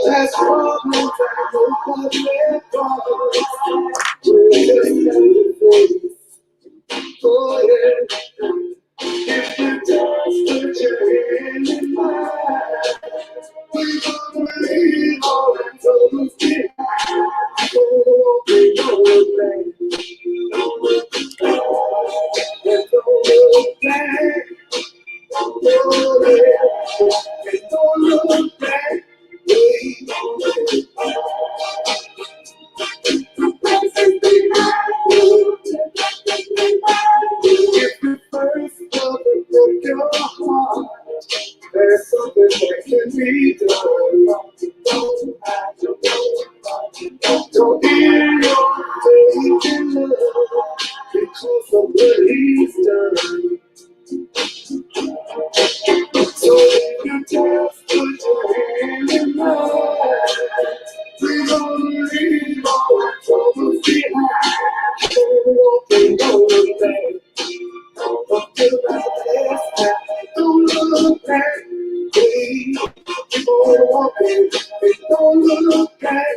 That's problems that will cause their problems. Oh yeah. If you just put your hand in mine, we gonna leave all that troubles behind. Oh, we don't look back. Don't look back. Don't look back. Oh yeah. Don't look back. We don't look back. If you first love and broke your heart, there's something that can be done. Don't hear your faith in love because of what he's done. So if you just put your hand in mine, we're gonna leave all our troubles behind. Don't look back. Don't look back. Please. Oh, baby. Don't look back.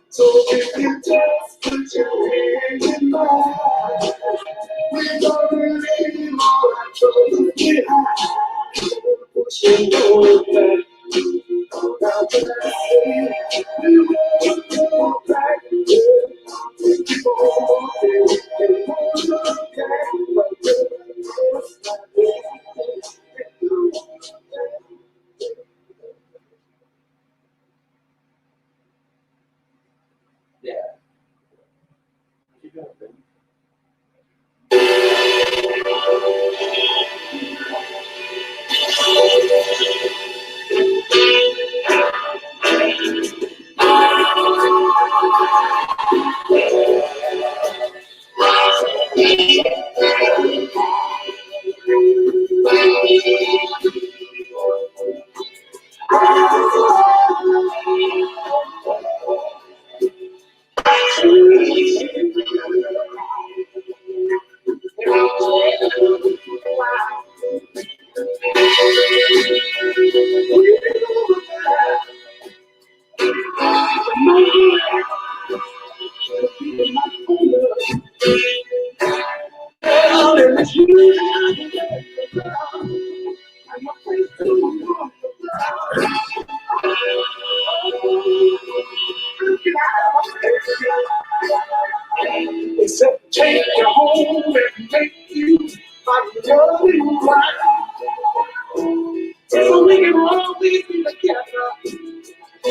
So if you just put your hand in mine, we're gonna leave all our troubles behind. Pushing go back. Now when I say we won't go back, keep on walking and won't look back. Yeah. Except take you home and make you my loving wife. So we can always be together,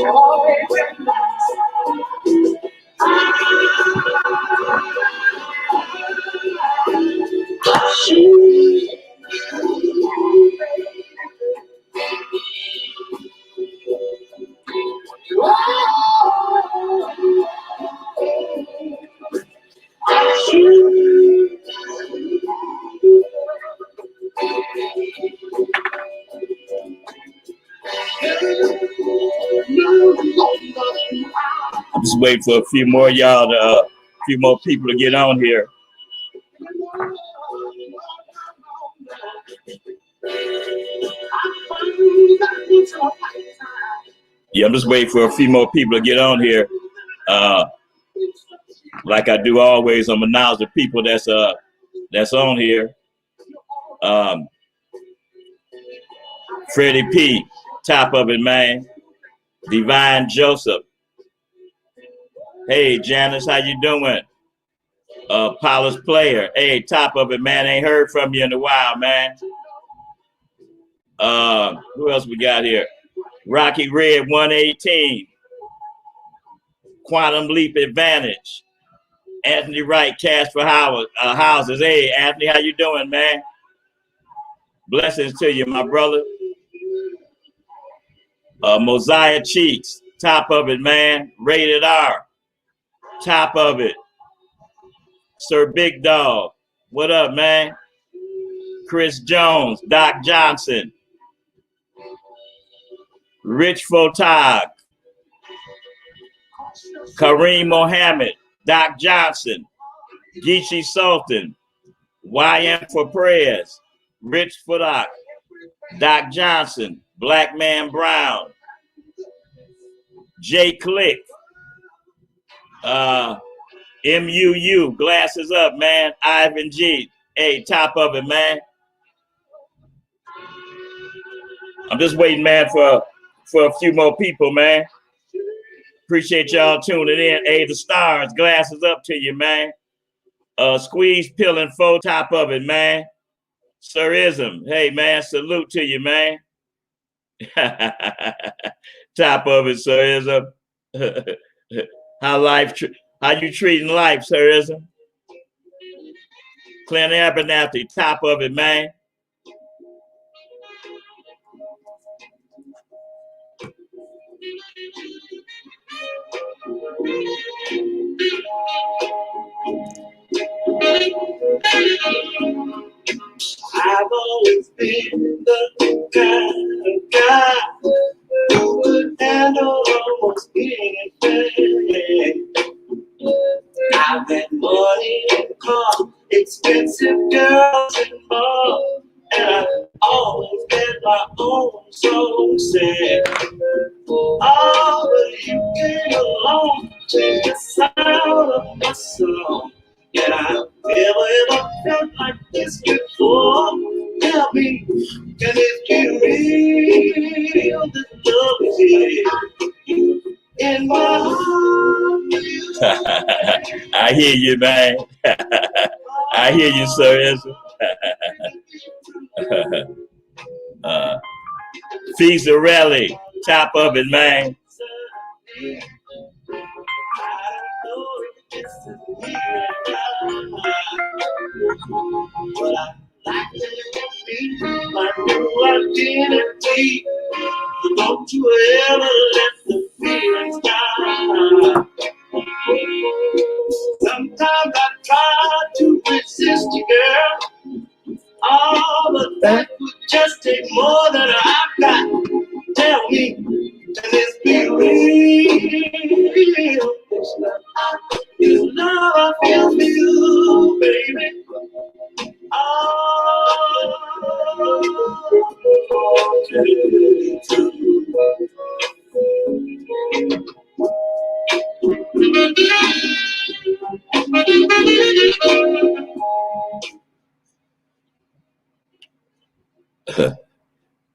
always at night. I'm just waiting for a few more y'all to, a few more people to get on here. Yeah, I'm just waiting for a few more people to get on here. Like I do always, I'm announcing the people that's on here. Freddie P, top of it, man. Divine Joseph. Hey, Janice, how you doing? Paula's Player. Hey, top of it, man. Ain't heard from you in a while, man. Who else we got here? Rocky Red 118. Quantum Leap Advantage. Anthony Wright, Cash for Houses. Hey, Anthony, how you doing, man? Blessings to you, my brother. Mosiah Cheeks, top of it, man. Rated R, top of it. Sir Big Dog, what up, man? Chris Jones, Doc Johnson. Rich Photog. Kareem Mohammed, Doc Johnson. Geechee Sultan. YM for Prayers. Rich Photog. Doc Johnson. Black Man Brown. J Click. MUU, glasses up, man. Ivan G. Hey, top of it, man. I'm just waiting, man, for a few more people, man. Appreciate y'all tuning in. Hey, the stars, glasses up to you, man. Squeeze, Pill, and Foe, top of it, man. Sir Ism, hey, man, salute to you, man. Top of it, Sir Ism. How you treating life, Sir Ism? Clint Abernathy, top of it, man. I've always been the kind of guy who could handle almost anything. I've had money and cars, expensive girls and more, and I've always been my own soul said. Oh, but you came along, changed the sound of my song. And I've never ever felt like this before. Tell me, can it be real? This love is here in my heart. I hear you, man. I hear you, Sir Ezra. Fizzarelli, top of it, man. But I like to be my new identity. Don't you ever let the feelings die. Sometimes I try to resist you, girl. Oh, but that would just take more than I've got. Tell me, can this be real? This love I feel for you, baby. Oh,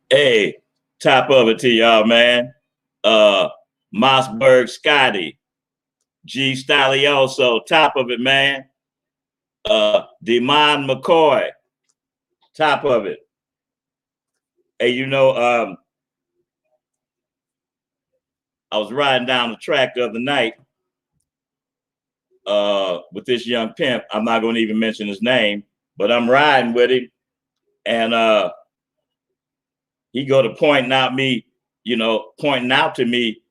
Hey, top of it to y'all, man. Mossberg Scotty, G Stylioso, top of it, man. Demond McCoy, top of it. Hey, you know, I was riding down the track the other night with this young pimp. I'm not going to even mention his name, but I'm riding with him, and he go to pointing out to me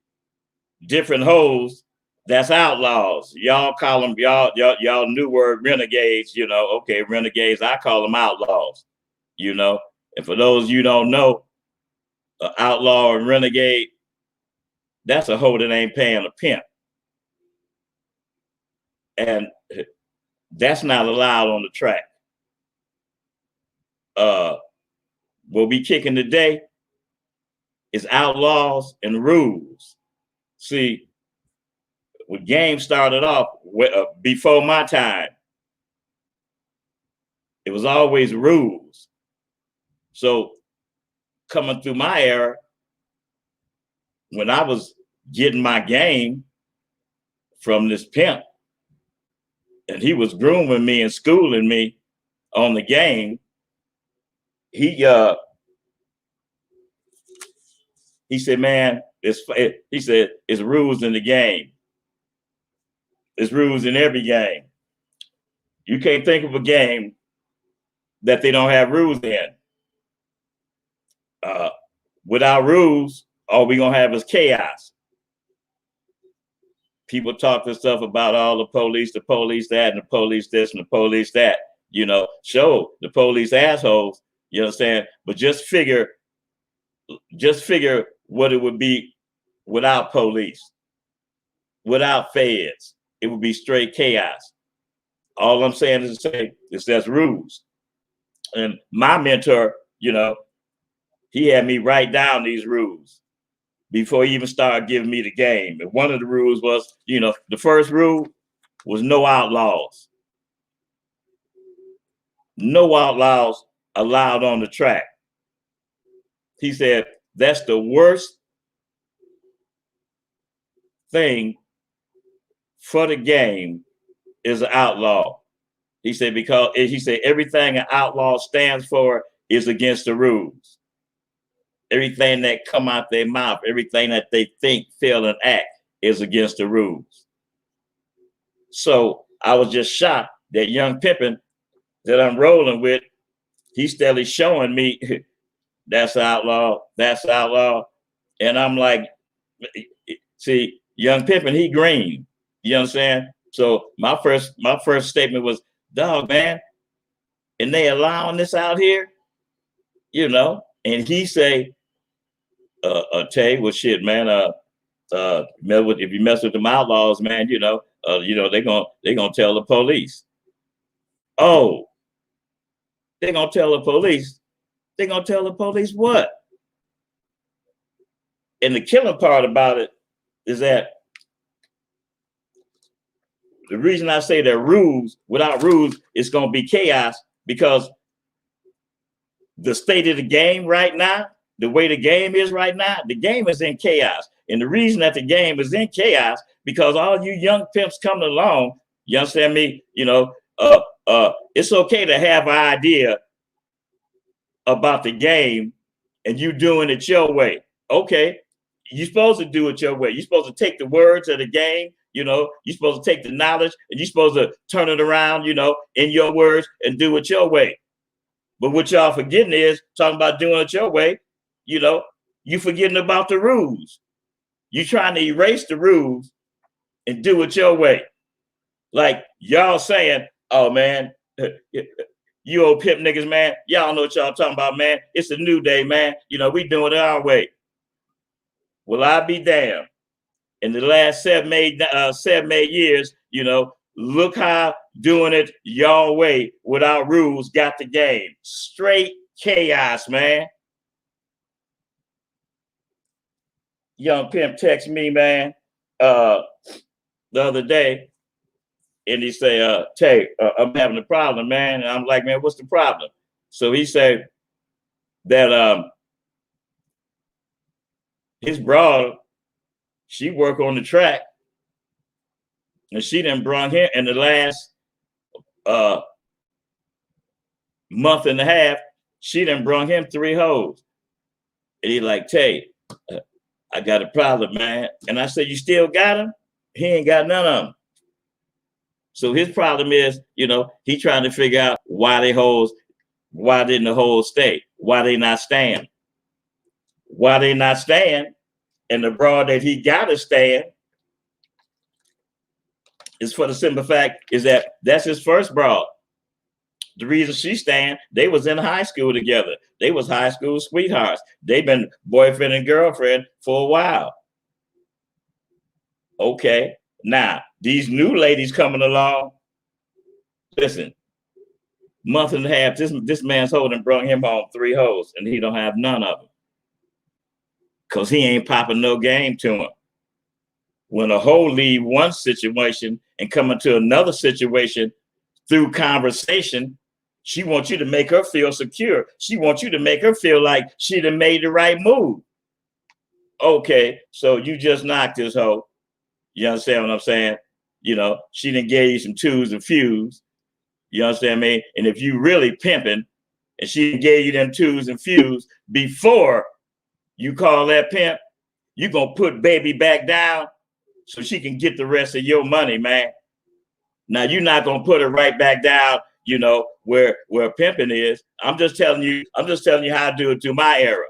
different hoes that's outlaws. Y'all call them y'all new word renegades. Okay, renegades. I call them outlaws. And for those you don't know, outlaw and renegade, that's a hoe that ain't paying a pimp. And that's not allowed on the track. What we kicking today is outlaws and rules. See, when game started off before my time, it was always rules. So coming through my era, when I was getting my game from this pimp, and he was grooming me and schooling me on the game, he He said, man, he said, it's rules in the game. It's rules in every game. You can't think of a game that they don't have rules in. Without rules, all we're going to have is chaos. People talk this stuff about all the police that, and the police this, and the police that. Show the police assholes, you understand? But just figure what it would be without police, without feds. It would be straight chaos. All I'm saying is to say is there's rules. And my mentor, he had me write down these rules before he even started giving me the game. And one of the rules was, the first rule was no outlaws. No outlaws allowed on the track. He said, that's the worst thing for the game is an outlaw. He said, because everything an outlaw stands for is against the rules. Everything that come out their mouth, everything that they think, feel, and act is against the rules. So I was just shocked that young Pimping that I'm rolling with, he's steadily showing me that's outlaw, that's outlaw. And I'm like, see, young Pimping, he green. You understand? So my first statement was, dog, man, and they allowing this out here, and he say, Tay, well, shit, man, if you mess with them outlaws, man, they gonna tell the police. Oh, they gonna tell the police. They gonna tell the police what? And the killing part about it is that the reason I say that rules, without rules, it's gonna be chaos, because the state of the game right now, the way the game is right now, the game is in chaos. And the reason that the game is in chaos, because all you young pimps coming along, you understand me? It's okay to have an idea about the game and you doing it your way. Okay, you're supposed to do it your way. You're supposed to take the words of the game, you're supposed to take the knowledge and you're supposed to turn it around, in your words and do it your way. But what y'all forgetting is talking about doing it your way, you forgetting about the rules. You trying to erase the rules and do it your way. Like y'all saying, oh man, you old pimp niggas, man, y'all know what y'all talking about, man. It's a new day, man. We doing it our way. Well, I be damned. In the last 7-8 years, look how doing it your way without rules got the game. Straight chaos, man. Young Pimp text me, man, the other day, and he say, Tay, I'm having a problem, man. And I'm like, man, what's the problem? So he said that his broad, she work on the track, and she done brung him in the last month and a half, she done brung him 3 hoes. And he like, Tay, I got a problem, man. And I said, you still got him? He ain't got none of them. So his problem is, he trying to figure out why didn't the hoes stay? Why they not stand? Why they not stand? And the broad that he got to stand is for the simple fact is that that's his first broad. The reason she stand, they was in high school together. They was high school sweethearts. They've been boyfriend and girlfriend for a while. Okay, now these new ladies coming along. Listen, month and a half, this man's holding brung him home 3 hoes, and he don't have none of them. Cause he ain't popping no game to him. When a hoe leave one situation and come into another situation through conversation, she wants you to make her feel secure. She wants you to make her feel like she done made the right move. Okay, so you just knocked this hoe. You understand what I'm saying? She done gave you some 2s and fews. You understand me? And if you really pimping, and she gave you them 2s and fews before You call that pimp, you gonna put baby back down so she can get the rest of your money, man. Now you're not gonna put her right back down, you know, where pimping is. I'm just telling you how to do it through my era.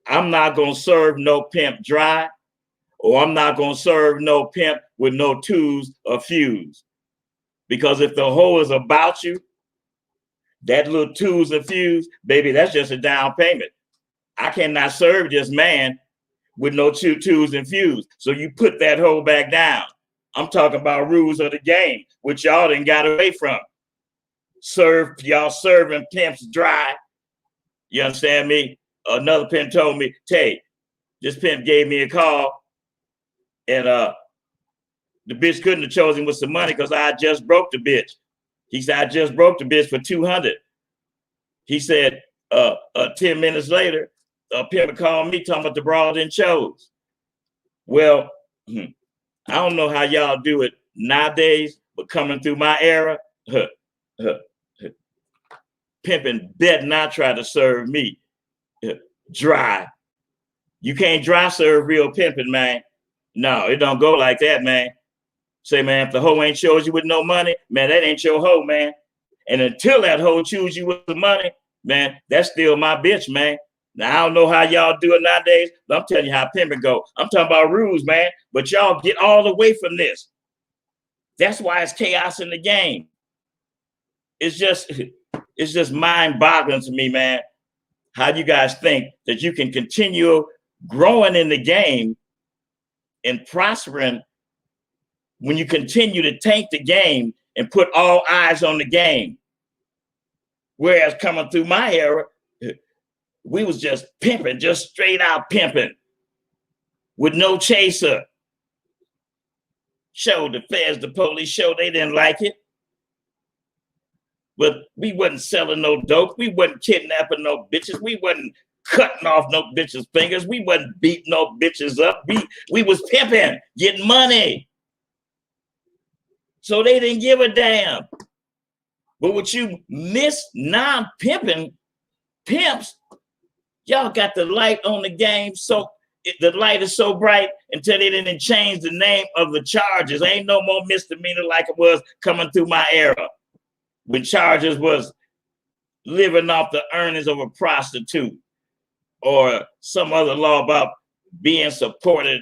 I'm not gonna serve no pimp dry, or I'm not gonna serve no pimp with no twos or fews. Because if the hoe is about you, that little twos and fews, baby, that's just a down payment. I cannot serve this man with no twos and fews. So you put that hoe back down. I'm talking about rules of the game, which y'all didn't got away from. Y'all serving pimps dry. You understand me? Another pimp told me, Tay, this pimp gave me a call, and the bitch couldn't have chosen with some money because I just broke the bitch. He said, I just broke the bitch for 200. He said, 10 minutes later, a pimp called me talking about the broad didn't chose. Well, I don't know how y'all do it nowadays, but coming through my era, pimping bet not try to serve me dry. You can't dry serve real pimping, man. No, it don't go like that, man. Say, man, if the hoe ain't chose you with no money, man, that ain't your hoe, man. And until that hoe choose you with the money, man, that's still my bitch, man. Now, I don't know how y'all do it nowadays, but I'm telling you how pimping go. I'm talking about rules, man, but y'all get all away from this. That's why it's chaos in the game. It's just mind-boggling to me, man, how you guys think that you can continue growing in the game and prospering when you continue to tank the game and put all eyes on the game. Whereas coming through my era, we was just pimping, just straight out pimping with no chaser. Showed the feds, the police showed they didn't like it. But we wasn't selling no dope. We wasn't kidnapping no bitches. We wasn't cutting off no bitches' fingers. We wasn't beating no bitches up. We was pimping, getting money. So they didn't give a damn. But what you miss non-pimping pimps, y'all got the light on the game. So the light is so bright until they didn't change the name of the charges. Ain't no more misdemeanor like it was coming through my era, when charges was living off the earnings of a prostitute or some other law about being supported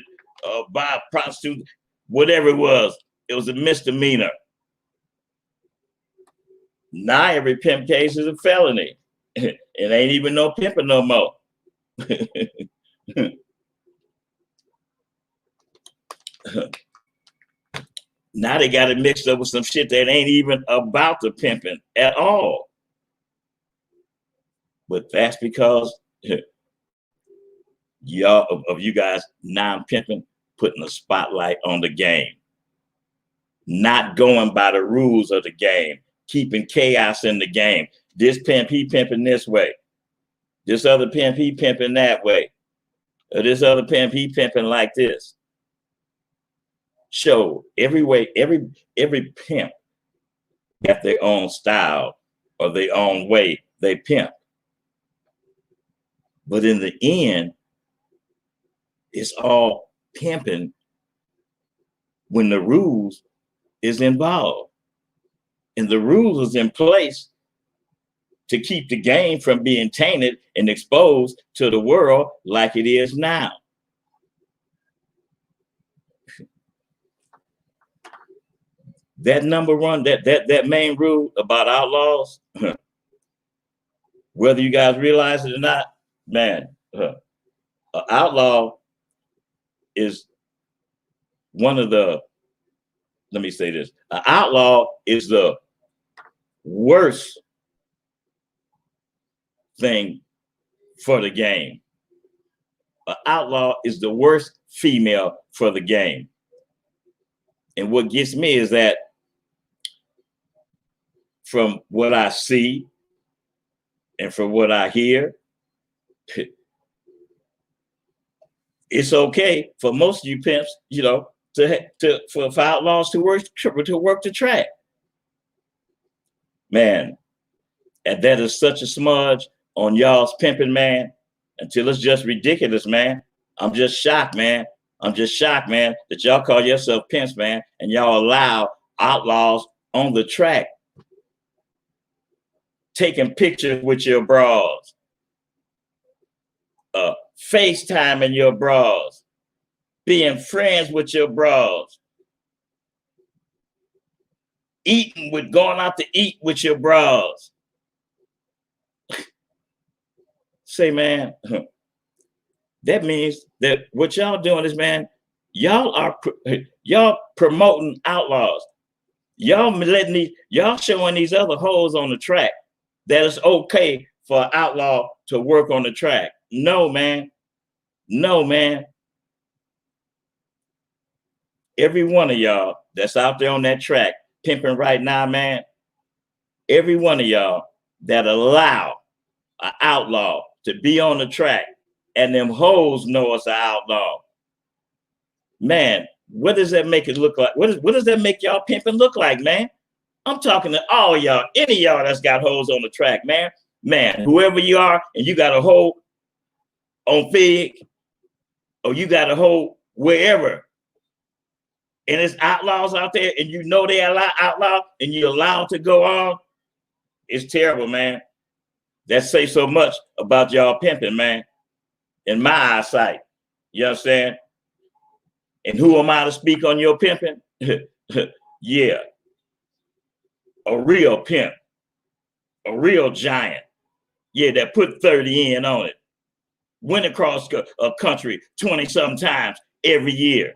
by a prostitute, whatever it was a misdemeanor. Now every pimp case is a felony. It ain't even no pimping no more. Now they got it mixed up with some shit that ain't even about the pimping at all. But that's because y'all of you guys non-pimping putting a spotlight on the game, not going by the rules of the game, keeping chaos in the game. This pimp, he pimping this way. This other pimp, he pimping that way. Or this other pimp, he pimping like this. Show every way, every pimp got their own style or their own way they pimp. But in the end, it's all pimping when the rules is involved. And the rules is in place to keep the game from being tainted and exposed to the world like it is now. That number one, that main rule about outlaws, whether you guys realize it or not, man, an outlaw is one of the, let me say this, an outlaw is the worst thing for the game. An outlaw is the worst female for the game. And what gets me is that from what I see and from what I hear, it's okay for most of you pimps, you know, for outlaws to work the track. Man, and that is such a smudge on y'all's pimping, man. until it's just ridiculous, man. I'm just shocked, man. I'm just shocked, man, that y'all call yourself pimps, man, and y'all allow outlaws on the track taking pictures with your bras, FaceTiming your bras, being friends with your bras, going out to eat with your bras. Say, man, that means that what y'all doing is, man, y'all promoting outlaws. Y'all showing these other hoes on the track that it's okay for an outlaw to work on the track. No, man. No, man. Every one of y'all that's out there on that track pimping right now, man, every one of y'all that allow an outlaw to be on the track and them hoes know it's an outlaw, man, what does that make it look like? What does that make y'all pimping look like, man? I'm talking to all y'all, any of y'all that's got hoes on the track, man. Man, whoever you are, and you got a hoe on Fig, or you got a hoe wherever, and it's outlaws out there, and you know they are outlaw, and you allow them to go on, it's terrible, man. That says so much about y'all pimping, man, in my eyesight. You understand? And who am I to speak on your pimping? Yeah, a real pimp, a real giant. Yeah, that put 30 in on it. Went across a country 20-something times every year.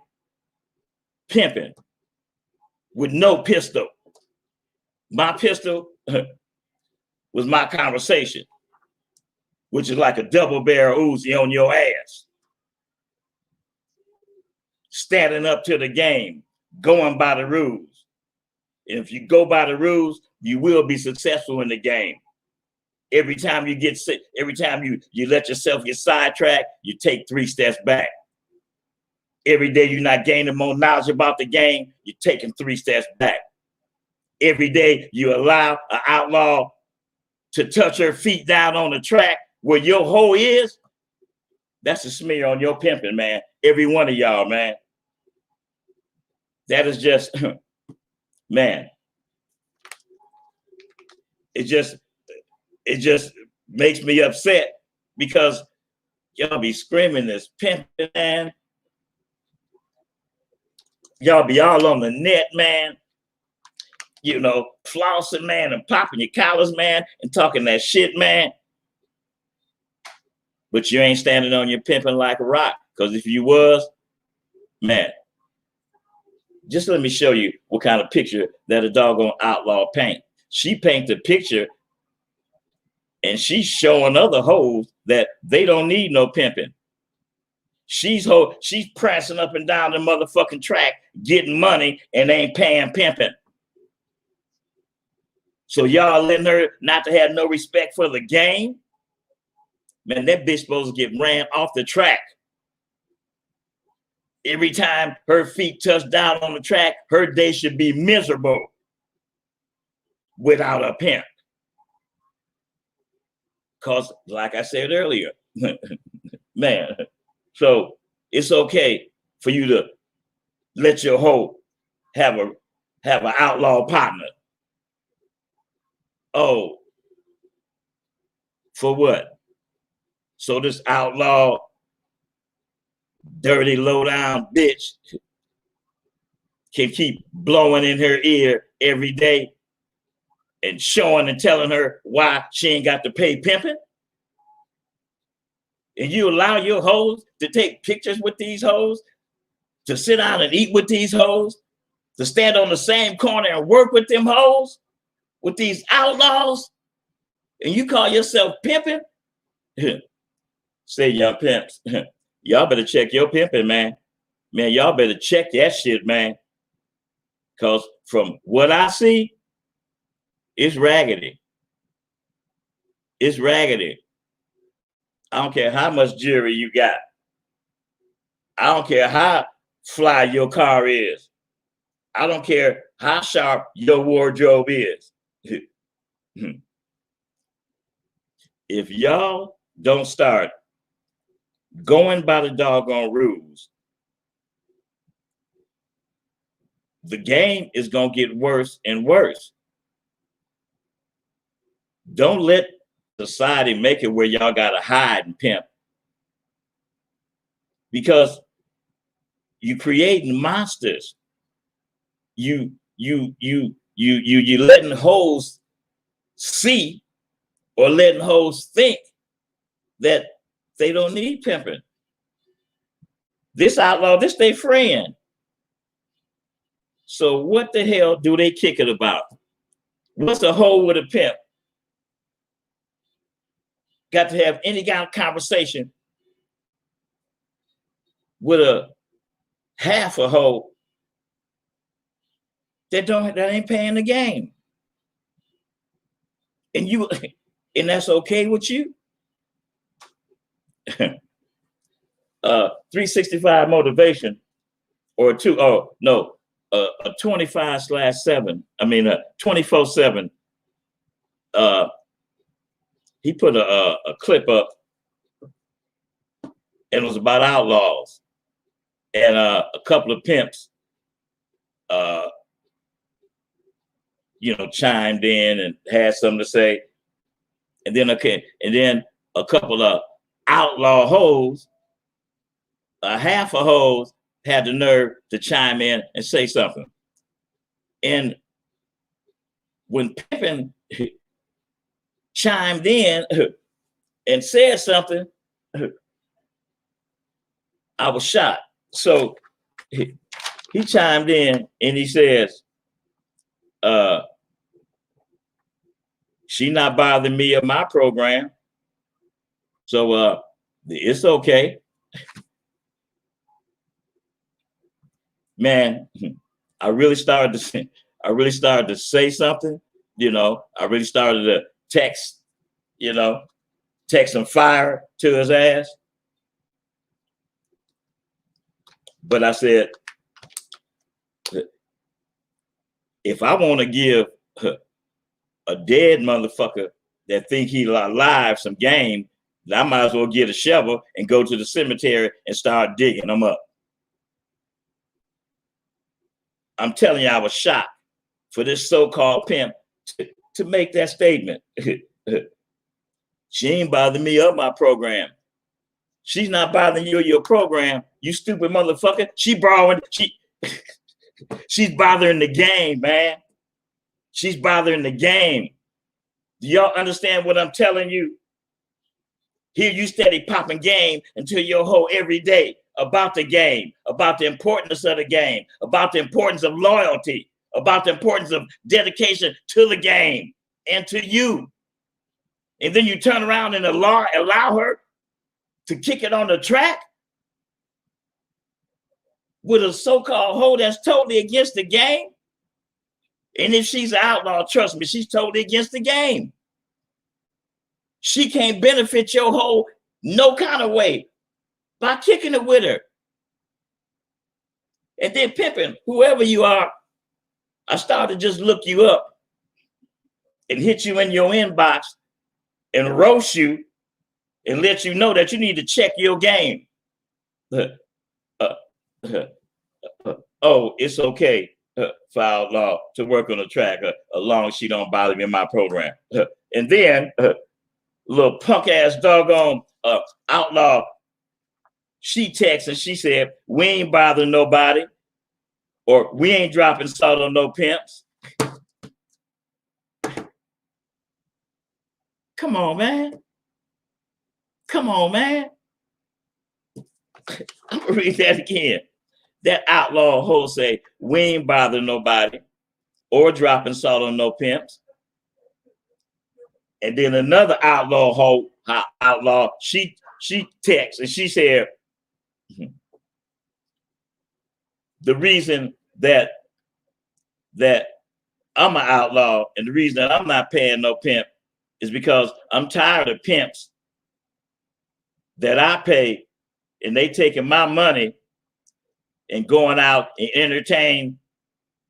Pimping with no pistol. My pistol was my conversation, which is like a double barrel Uzi on your ass. Standing up to the game, going by the rules. And if you go by the rules, you will be successful in the game. Every time you get sick, every time you let yourself get sidetracked, you take 3 steps back. Every day you're not gaining more knowledge about the game, you're taking 3 steps back. Every day you allow an outlaw to touch her feet down on the track where your hoe is, that's a smear on your pimping, man. Every one of y'all, man. That is just, man. It just makes me upset because y'all be screaming this pimping, man. Y'all be all on the net, man. You know, flossing, man, and popping your collars, man, and talking that shit, man. But you ain't standing on your pimping like a rock. Because if you was, man, just let me show you what kind of picture that a doggone outlaw paint. She paints a picture and she's showing other hoes that they don't need no pimping. She's prancing up and down the motherfucking track, getting money and ain't paying pimping. So y'all letting her not to have no respect for the game? Man, that bitch supposed to get ran off the track. Every time her feet touch down on the track, her day should be miserable without a pimp. Because, like I said earlier, man, so it's okay for you to let your hoe have an outlaw partner. Oh, for what? So this outlaw, dirty, low-down bitch can keep blowing in her ear every day and showing and telling her why she ain't got to pay pimping? And you allow your hoes to take pictures with these hoes, to sit down and eat with these hoes, to stand on the same corner and work with them hoes, with these outlaws, and you call yourself pimping? Say, young pimps, y'all better check your pimping, man. Man, y'all better check that shit, man. Because from what I see, it's raggedy. It's raggedy. I don't care how much jewelry you got. I don't care how fly your car is. I don't care how sharp your wardrobe is. If y'all don't start going by the doggone rules, the game is going to get worse and worse. Don't let society make it where y'all got to hide and pimp, because you creating monsters. You letting hoes see or letting hoes think that they don't need pimping. This outlaw, this they friend. So what the hell do they kick it about? What's a hoe with a pimp got to have any kind of conversation with a half a hoe that ain't paying the game? And you, and that's okay with you? 365 motivation, or a 25/7. I mean, 24/7. He put a clip up, and it was about outlaws, and a couple of pimps, chimed in and had something to say, and then a couple of outlaw hoes, a half of hoes, had the nerve to chime in and say something. And when Pimping chimed in and said something, I was shocked. So he chimed in and he says, she not bothering me or my program. So it's okay. Man, I really started to say something, I really started to text some fire to his ass. But I said, if I want to give a dead motherfucker that think he alive some game, I might as well get a shovel and go to the cemetery and start digging them up. I'm telling you, I was shocked for this so-called pimp to make that statement. She ain't bothering me or my program. She's not bothering you or your program, you stupid motherfucker. She's bothering the game, man. She's bothering the game. Do y'all understand what I'm telling you? Here you steady popping game until your hoe every day about the game, about the importance of the game, about the importance of loyalty, about the importance of dedication to the game and to you. And then you turn around and allow her to kick it on the track with a so-called hoe that's totally against the game. And if she's an outlaw, trust me, she's totally against the game. She can't benefit your hoe no kind of way by kicking it with her. And then Pimping, whoever you are, I started to just look you up and hit you in your inbox and roast you and let you know that you need to check your game. Oh, it's okay for outlaw to work on the track as long as she don't bother me in my program. And then little punk ass doggone outlaw, she texted and she said, we ain't bothering nobody, or we ain't dropping salt on no pimps. Come on, man. Come on, man. I'm gonna read that again. That outlaw hoe say, we ain't bothering nobody or dropping salt on no pimps. And then another outlaw hoe, she texts and she said, the reason that I'm an outlaw and the reason that I'm not paying no pimp is because I'm tired of pimps that I pay and they taking my money and going out and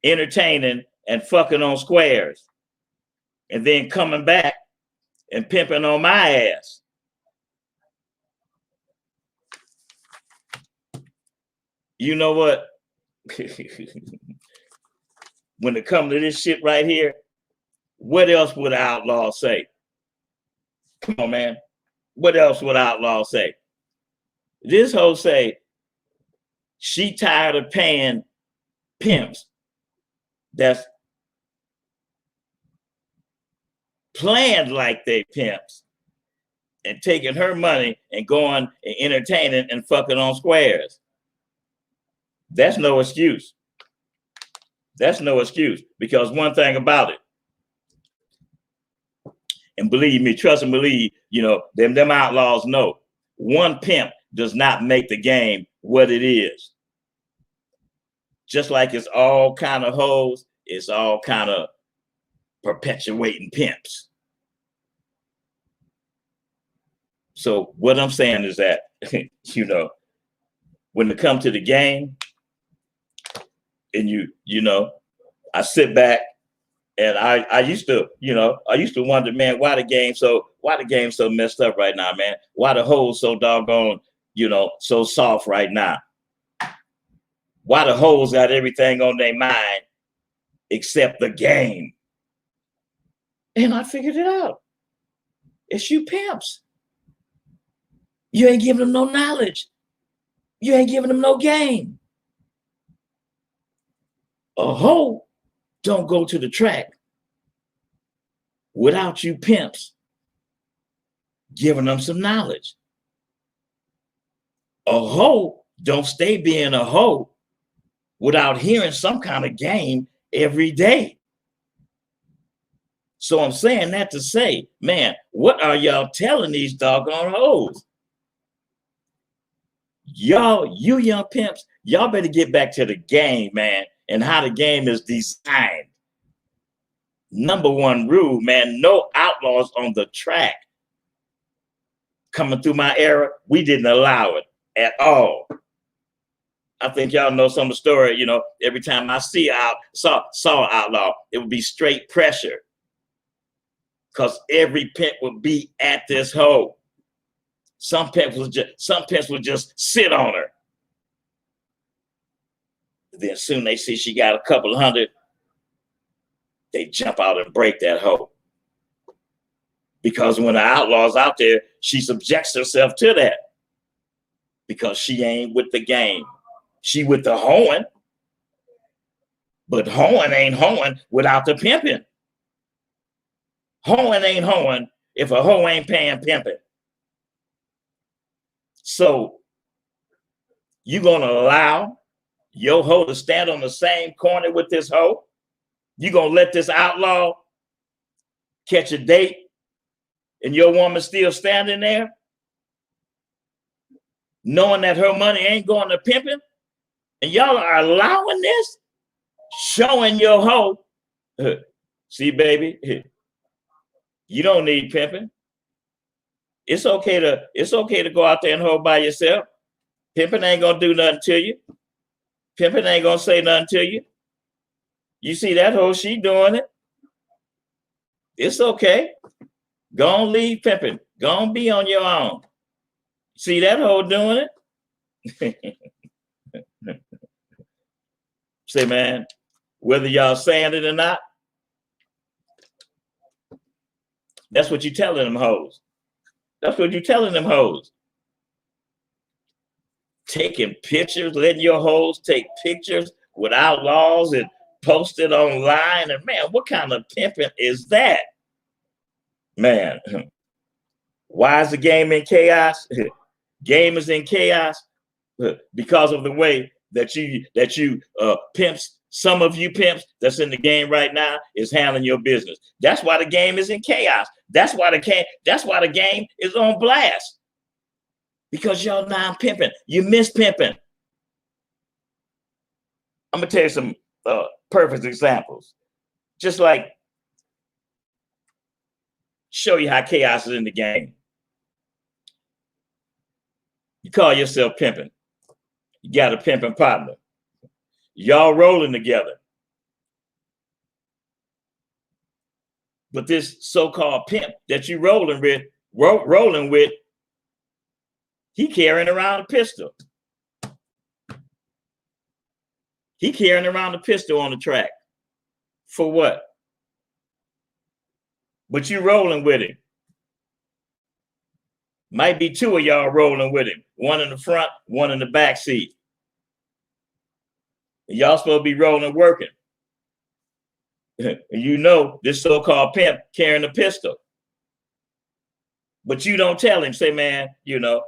entertaining and fucking on squares and then coming back and pimping on my ass. You know what? When it comes to this shit right here, what else would Outlaw say? Come on, man. What else would Outlaw say? This hoe say she tired of paying pimps that's playing like they pimps and taking her money and going and entertaining and fucking on squares. That's no excuse. That's no excuse, because one thing about it, and believe me, trust and believe, you know, them outlaws know, one pimp does not make the game what it is. Just like it's all kind of hoes, it's all kind of perpetuating pimps. So what I'm saying is that, you know, when it comes to the game, and you know, I sit back and I used to, you know, I used to wonder, man, why the game so messed up right now, man? Why the hoes so doggone, you know, so soft right now? Why the hoes got everything on their mind except the game? And I figured it out. It's you pimps. You ain't giving them no knowledge. You ain't giving them no game. A hoe don't go to the track without you pimps giving them some knowledge. A hoe don't stay being a hoe without hearing some kind of game every day. So I'm saying that to say, man, what are y'all telling these doggone hoes? Y'all, you young pimps, y'all better get back to the game, man, and how the game is designed. Number one rule, man, no outlaws on the track. Coming through my era, we didn't allow it at all. I think y'all know some of the story, you know, every time I saw outlaw, it would be straight pressure. Because every pimp would be at this hoe. Some pimps would just sit on her. Then soon they see she got a couple hundred, they jump out and break that hoe. Because when the outlaw's out there, she subjects herself to that. Because she ain't with the game. She with the hoeing. But hoeing ain't hoeing without the pimping. Hoeing ain't hoeing if a hoe ain't paying pimping. So you gonna allow your hoe to stand on the same corner with this hoe? You gonna let this outlaw catch a date and your woman still standing there, knowing that her money ain't going to pimping? And y'all are allowing this? Showing your hoe, see, baby, you don't need pimping. It's okay to go out there and hoe by yourself. Pimping ain't gonna do nothing to you. Pimping ain't gonna say nothing to you. You see that hoe, she doing it. It's okay. Go on, leave pimping. Go on, be on your own. See that hoe doing it? Say, man, whether y'all saying it or not, that's what you telling them hoes. That's what you telling them hoes. Taking pictures, letting your hoes take pictures with outlaws and post it online. And man, what kind of pimping is that? Man, why is the game in chaos? Game is in chaos because of the way that you pimps, some of you pimps that's in the game right now is handling your business. That's why the game is in chaos. That's why the game is on blast. Because y'all non-pimping. You miss pimping. I'm gonna tell you some perfect examples. Just like show you how chaos is in the game. You call yourself pimping. You got a pimping partner. Y'all rolling together. But this so-called pimp that you rolling with, he carrying around a pistol. He carrying around a pistol on the track. For what? But you rolling with him. Might be two of y'all rolling with him. One in the front, one in the back seat. And y'all supposed to be rolling working. And you know this so-called pimp carrying a pistol. But you don't tell him, say, man, you know,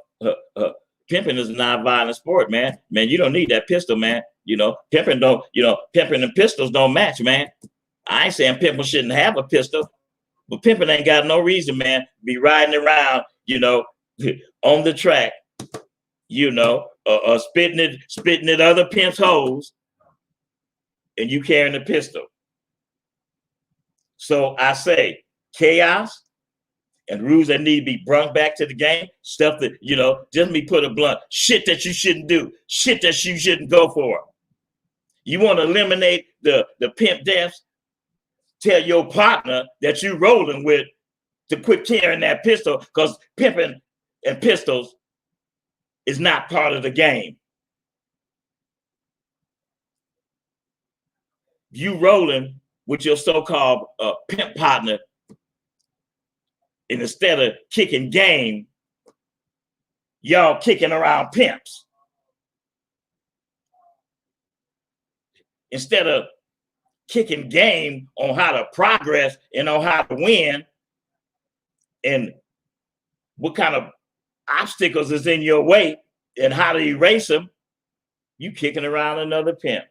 pimping is a non-violent sport, man. Man, you don't need that pistol, man. You know, pimping and pistols don't match, man. I ain't saying pimping shouldn't have a pistol, but pimping ain't got no reason, man, to be riding around, you know, on the track, you know, spitting at other pimps' hoes, and you carrying a pistol. So I say chaos and rules that need to be brought back to the game, stuff that, you know, just me put a blunt, shit that you shouldn't do, shit that you shouldn't go for. You want to eliminate the pimp deaths? Tell your partner that you rolling with to quit carrying that pistol, because pimping and pistols is not part of the game. You rolling with your so-called pimp partner, and instead of kicking game, y'all kicking around pimps. Instead of kicking game on how to progress and on how to win and what kind of obstacles is in your way and how to erase them, you kicking around another pimp.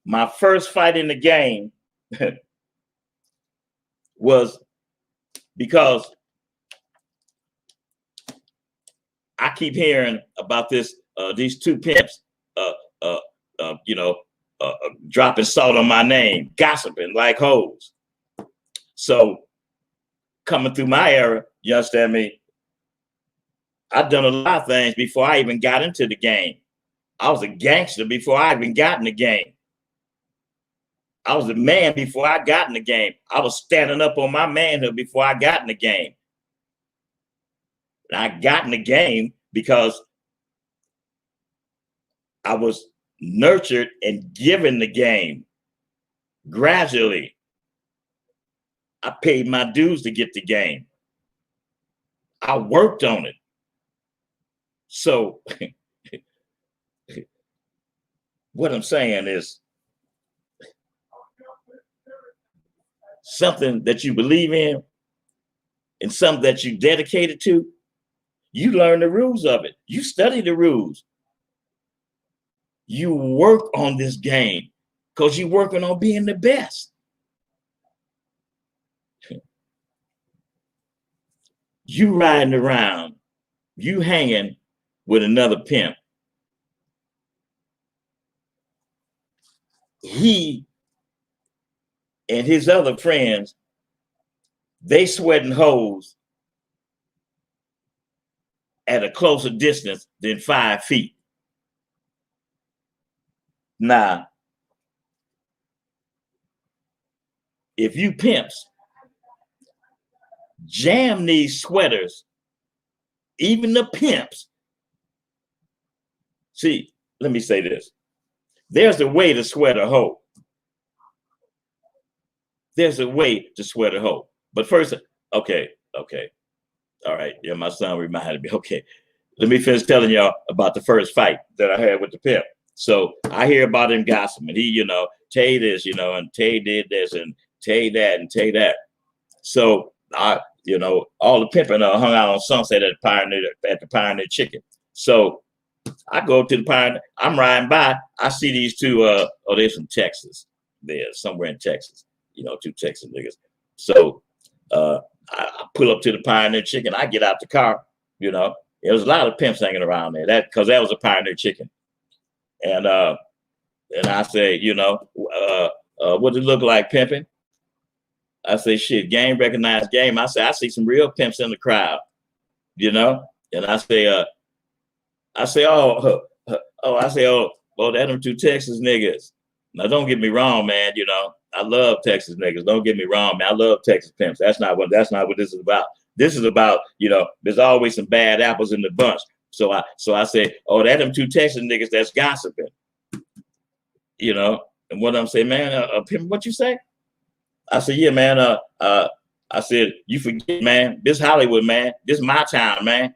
My first fight in the game was because I keep hearing about this, these two pimps, you know, dropping salt on my name, gossiping like hoes. So coming through my era, you understand me? I've done a lot of things before I even got into the game. I was a gangster before I even got in the game. I was a man before I got in the game. I was standing up on my manhood before I got in the game. And I got in the game because I was nurtured and given the game gradually. I paid my dues to get the game. I worked on it. So what I'm saying is, something that you believe in and something that you dedicated to, you learn the rules of it. You study the rules. You work on this game because you're working on being the best. You riding around, you hanging with another pimp. He and his other friends, they sweating hoes at a closer distance than 5 feet. Now, if you pimps jam these sweaters, even the pimps, see, let me say this. There's a way to sweat a hoe. There's a way to sweat a hoe. But first, okay. All right, yeah, my son reminded me. Okay, let me finish telling y'all about the first fight that I had with the pimp. So I hear about him gossiping. He, you know, Tay this, you know, and Tay did this, and Tay that, and Tay that. So I, you know, all the pimping hung out on Sunset at the Pioneer Chicken. So I go to the Pioneer. I'm riding by. I see these two. They're from Texas. They're somewhere in Texas. You know, two Texas niggas. So I pull up to the Pioneer Chicken. I get out the car. You know, there was a lot of pimps hanging around there. Because that was a Pioneer Chicken. And I say, you know, what does it look like, pimping? I say, shit, game recognized game. I say, I see some real pimps in the crowd, you know? And I say, oh, that them two Texas niggas. Now, don't get me wrong, man. You know, I love Texas niggas. Don't get me wrong, man. I love Texas pimps. That's not what this is about. This is about, you know, there's always some bad apples in the bunch. So I said, oh, that them two Texas niggas that's gossiping, you know. And what I'm saying, man, Pimp, what you say? I said, yeah, man. I said, you forget, man. This Hollywood, man. This my town, man.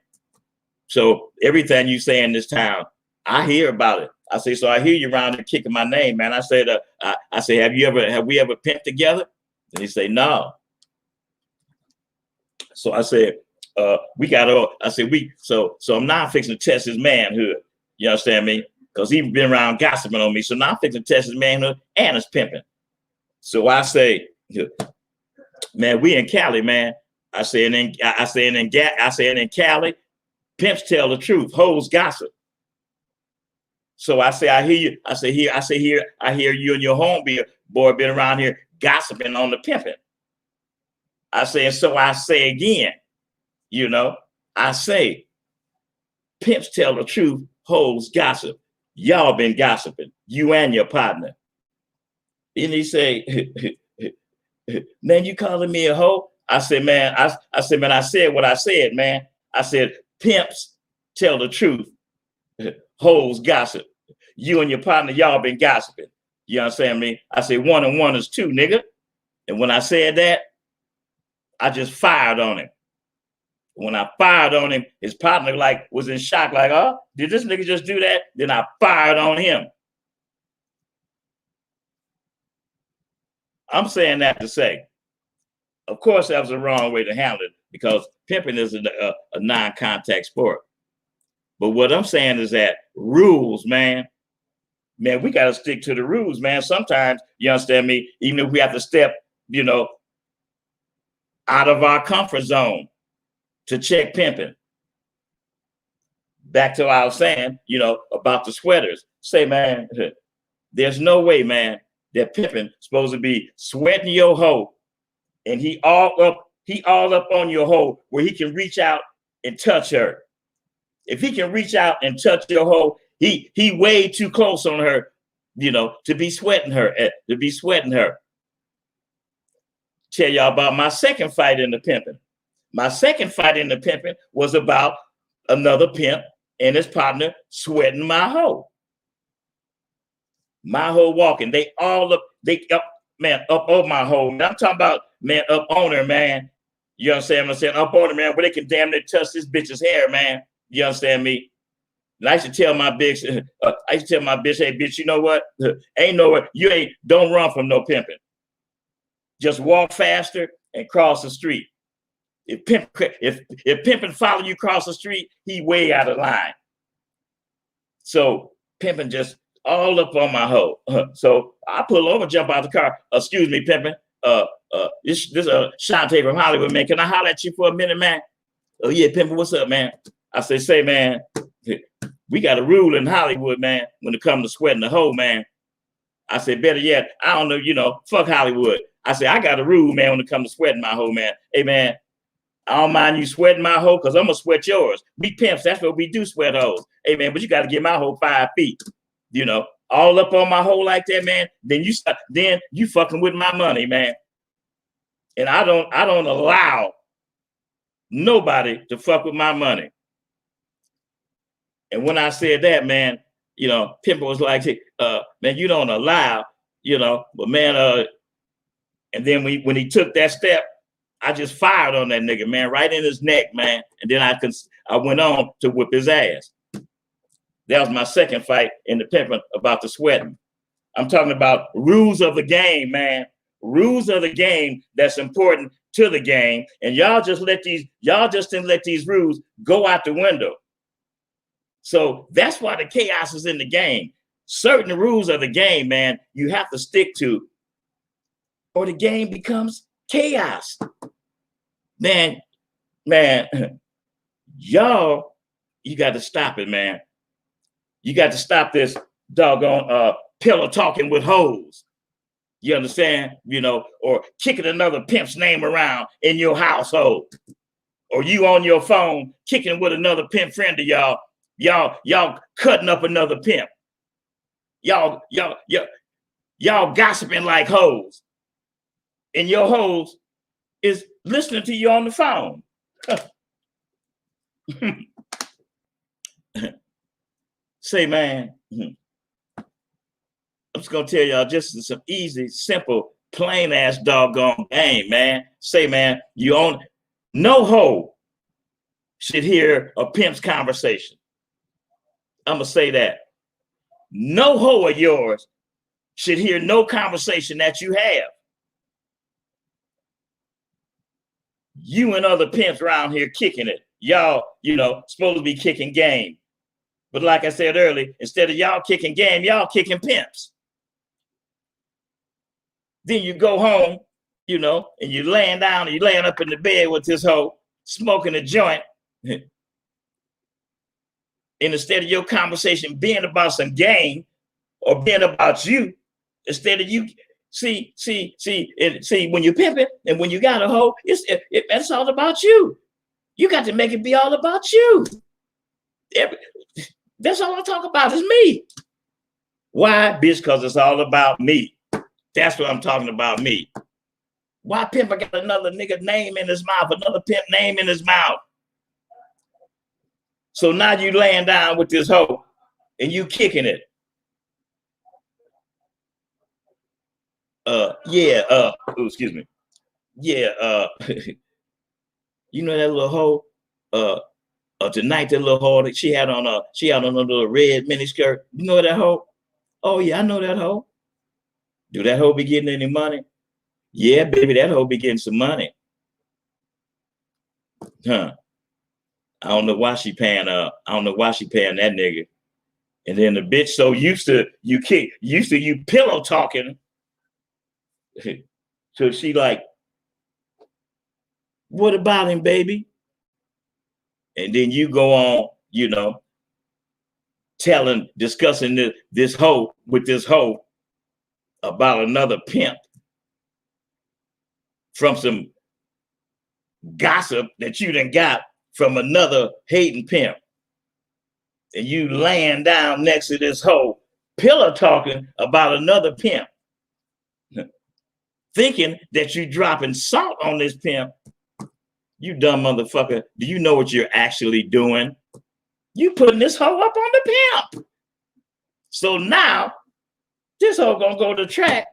So everything you say in this town, I hear about it. I say, so I hear you around there kicking my name, man. I said, I say, have we ever pimped together? And he say, no. So I said, we got to. I said, so I'm now fixing to test his manhood. You understand me? Because he been around gossiping on me. So now I'm fixing to test his manhood and his pimping. So I say, man, we in Cali, man. I said in Cali, pimps tell the truth, hoes gossip. So I say, I hear you. I hear you and your boy been around here gossiping on the pimping. I say, and so I say again, you know, I say, pimps tell the truth, hoes gossip. Y'all been gossiping, you and your partner. And he say, man, you calling me a hoe? I said, man, I said what I said, man. I said, pimps tell the truth, hoes gossip. You and your partner, y'all been gossiping. You understand me? I said, 1 and 1 is 2, nigga. And when I said that, I just fired on him. When I fired on him, his partner was in shock, like, oh, did this nigga just do that? Then I fired on him. I'm saying that to say, of course, that was the wrong way to handle it because pimping is a non-contact sport. But what I'm saying is that rules, man, we got to stick to the rules, man. Sometimes, you understand me, even if we have to step, you know, out of our comfort zone to check pimping. Back to what I was saying, you know, about the sweaters. Say, man, there's no way, man, that pimping supposed to be sweating your hoe and he all up on your hoe where he can reach out and touch her. If he can reach out and touch your hoe, he way too close on her, you know, to be sweating her. Tell y'all about my second fight in the pimping. My second fight in the pimping was about another pimp and his partner sweating my hoe. My hoe walking. They up on my hoe. Man, I'm talking about, man, up on her, man. You understand what I'm saying? Up on her, man, where they can damn near touch this bitch's hair, man. You understand me? And I used to tell my bitch, hey, bitch, you know what? Ain't nowhere, don't run from no pimping. Just walk faster and cross the street. If pimping follow you across the street, he way out of line. So pimping just all up on my hoe. So I pull over, jump out the car. Excuse me, pimping. This Shantae from Hollywood, man. Can I holler at you for a minute, man? Oh yeah, pimping, what's up, man? I say, man, we got a rule in Hollywood, man, when it comes to sweating the hoe, man. I said, better yet, I don't know, you know, fuck Hollywood. I said, I got a rule, man, when it comes to sweating my hoe, man. Hey, man, I don't mind you sweating my hoe because I'm going to sweat yours. We pimps, that's what we do, sweat hoes. Hey, man, but you got to get my hoe 5 feet, you know, all up on my hoe like that, man. Then you fucking with my money, man. And I don't allow nobody to fuck with my money. And when I said that, man, you know, Pimp was like, hey, man, you don't allow, you know, but man, and then when he took that step, I just fired on that nigga, man, right in his neck, man. And then I went on to whip his ass. That was my second fight in the pimping about the sweating. I'm talking about rules of the game, man. Rules of the game that's important to the game. And y'all just didn't let these rules go out the window. So that's why the chaos is in the game. Certain rules of the game, man, you have to stick to, or the game becomes chaos. Man, y'all, you got to stop it, man. You got to stop this doggone pillow talking with hoes. You understand? You know, or kicking another pimp's name around in your household. Or you on your phone kicking with another pimp friend of y'all. Y'all cutting up another pimp. Y'all gossiping like hoes. And your hoes is listening to you on the phone. Say, man, I'm just gonna tell y'all just some easy, simple, plain ass doggone game, man. Say, man, you own no hoe should hear a pimp's conversation. I'm gonna say that. No hoe of yours should hear no conversation that you have. You and other pimps around here kicking it. Y'all, supposed to be kicking game. But like I said earlier, instead of y'all kicking game, y'all kicking pimps. Then you go home, and you laying down, and you laying up in the bed with this hoe, smoking a joint. And instead of your conversation being about some game or being about you, instead of you, see, when you're pimping and when you got a hoe, it's all about you. You got to make it be all about you. That's all I talk about is me. Why? Because it's all about me. That's what I'm talking about, me. Why Pimp got another nigga name in his mouth, another pimp name in his mouth? So now you laying down with this hoe and you kicking it. Excuse me. Yeah, you know that little hoe, tonight, that little hoe that she had on a little red miniskirt. You know that hoe? Oh yeah, I know that hoe. Do that hoe be getting any money? Yeah, baby, that hoe be getting some money. Huh. I don't know why she paying that nigga. And then the bitch so used to you pillow talking. So she like, what about him, baby? And then you go on, discussing this hoe with this hoe about another pimp from some gossip that you done got from another hating pimp. And you laying down next to this hoe, pillow talking about another pimp, thinking that you dropping salt on this pimp. You dumb motherfucker. Do you know what you're actually doing? You putting this hoe up on the pimp. So now this hoe gonna go to the track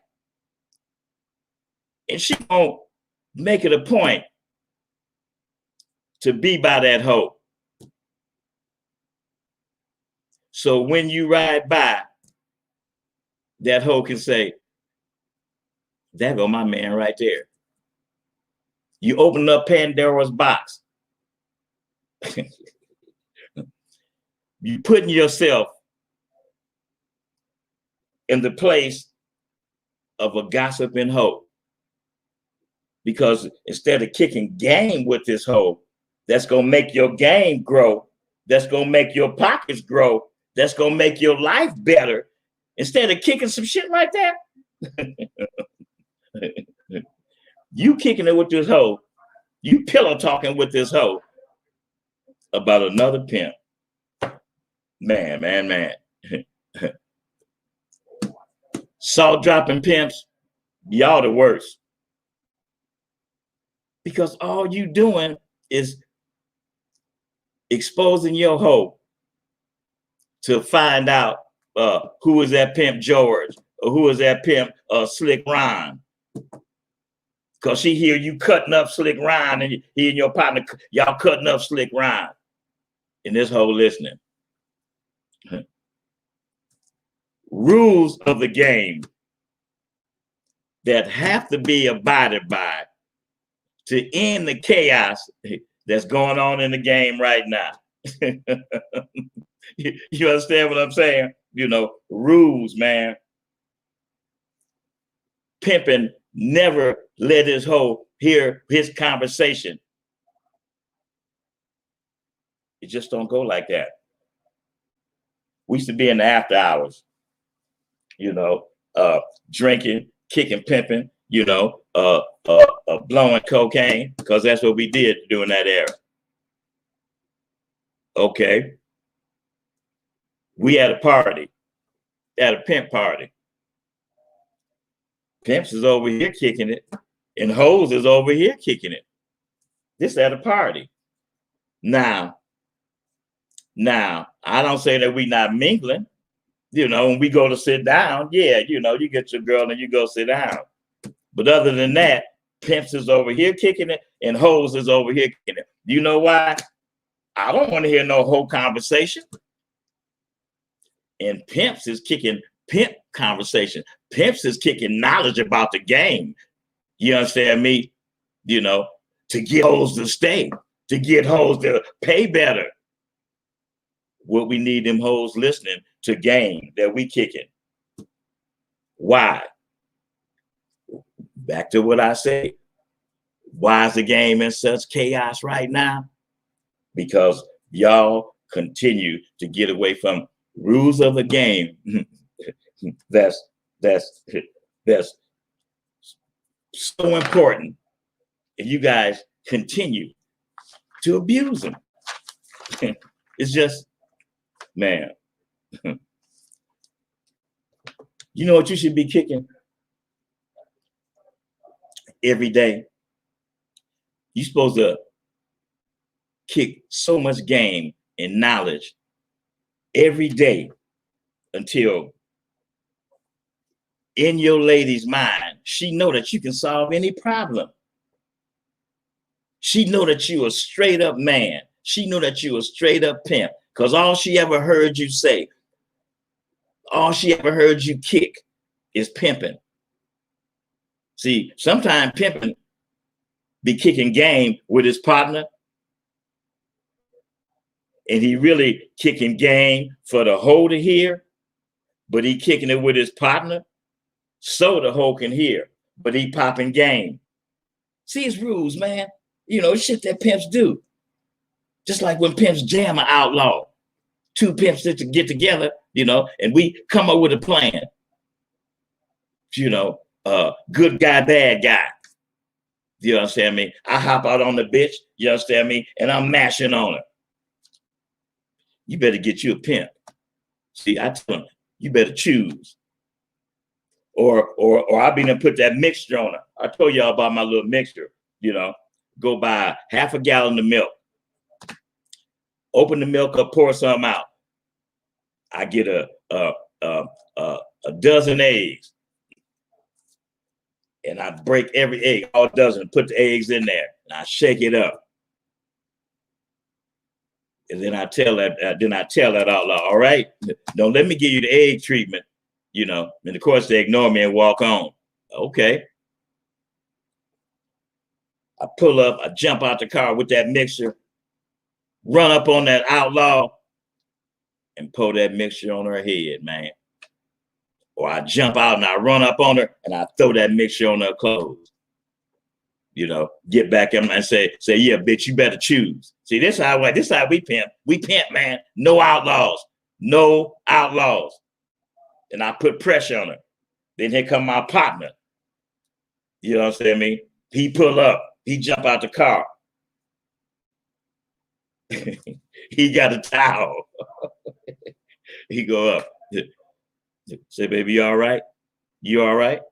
and she gonna make it a point to be by that hoe. So when you ride by, that hoe can say, there go my man right there. You open up Pandora's box. You putting yourself in the place of a gossiping hoe. Because instead of kicking game with this hoe, that's gonna make your game grow, that's gonna make your pockets grow, that's gonna make your life better. Instead of kicking some shit like that, you kicking it with this hoe, you pillow talking with this hoe about another pimp. Man. Salt dropping pimps, y'all the worst. Because all you doing is exposing your hoe to find out who is that pimp George or who is that pimp Slick Ron. Because she hear you cutting up Slick Ron and he and your partner, y'all cutting up Slick Ron. And this hoe listening. Rules of the game that have to be abided by to end the chaos that's going on in the game right now. You understand what I'm saying? Rules, man. Pimping never let his hoe hear his conversation. It just don't go like that. We used to be in the after hours, drinking, kicking, pimping, blowing cocaine, because that's what we did during that era. Okay. We had a party, at a pimp party. Pimps is over here kicking it, and hoes is over here kicking it. This at a party. Now, Now, I don't say that we not mingling. You know, when we go to sit down, yeah, you know, you get your girl and you go sit down. But other than that, Pimps is over here kicking it and Hoes is over here kicking it. You know why? I don't want to hear no whole conversation. And Pimps is kicking pimp conversation. Pimps is kicking knowledge about the game. You understand me? You know, to get hoes to stay, to get hoes to pay better. What we need them hoes listening to game that we kicking. Why? Back to what I say. Why is the game in such chaos right now? Because y'all continue to get away from rules of the game. that's so important. And you guys continue to abuse them. It's just, man. You know what you should be kicking every day? You're supposed to kick so much game and knowledge every day until in your lady's mind, she know that you can solve any problem. She know that you a straight up man. She know that you a straight up pimp. Because all she ever heard you say, all she ever heard you kick is pimping. See, sometimes pimping be kicking game with his partner, and he really kicking game for the hoe to hear, but he kicking it with his partner so the hoe can hear, but he popping game. See his rules, man. You know, shit that pimps do. Just like when pimps jam an outlaw. Two pimps that to get together, you know, and we come up with a plan. You know, good guy, bad guy. You understand me? I hop out on the bitch, you understand me? And I'm mashing on her. You better get you a pimp. See, I tell them, you better choose. Or I been and put that mixture on her. I told y'all about my little mixture, you know. Go buy half a gallon of milk. Open the milk up, pour some out. I get a dozen eggs. And I break every egg, all dozen, put the eggs in there, and I shake it up. And then I tell that outlaw, all right, don't let me give you the egg treatment, you know. And of course they ignore me and walk on. Okay. I pull up, I jump out the car with that mixture, run up on that outlaw, and pour that mixture on her head, man. Or I jump out and I run up on her and I throw that mixture on her clothes. You know, get back in and say, yeah, bitch, you better choose. See, this how we pimp. We pimp, man. No outlaws. No outlaws. And I put pressure on her. Then here come my partner. You know what I'm saying? Me? He pull up. He jump out the car. He got a towel. He go up. Say, baby, you all right? You all right?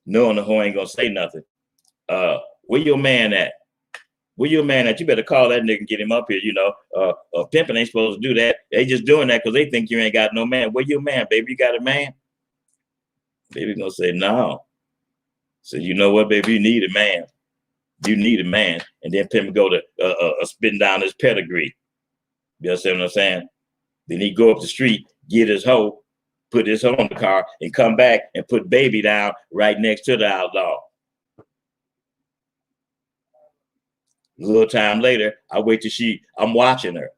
Knowing the hoe ain't gonna say nothing. Where your man at? Where your man at? You better call that nigga and get him up here, you know. Pimping ain't supposed to do that. They just doing that because they think you ain't got no man. Where your man, baby? You got a man? Baby gonna say, no. So you know what, baby? You need a man. You need a man. And then Pimp go to spitting down his pedigree. You understand what I'm saying? Then he go up the street, get his hoe, put his hoe in the car, and come back and put baby down right next to the outlaw. A little time later, I wait till I'm watching her.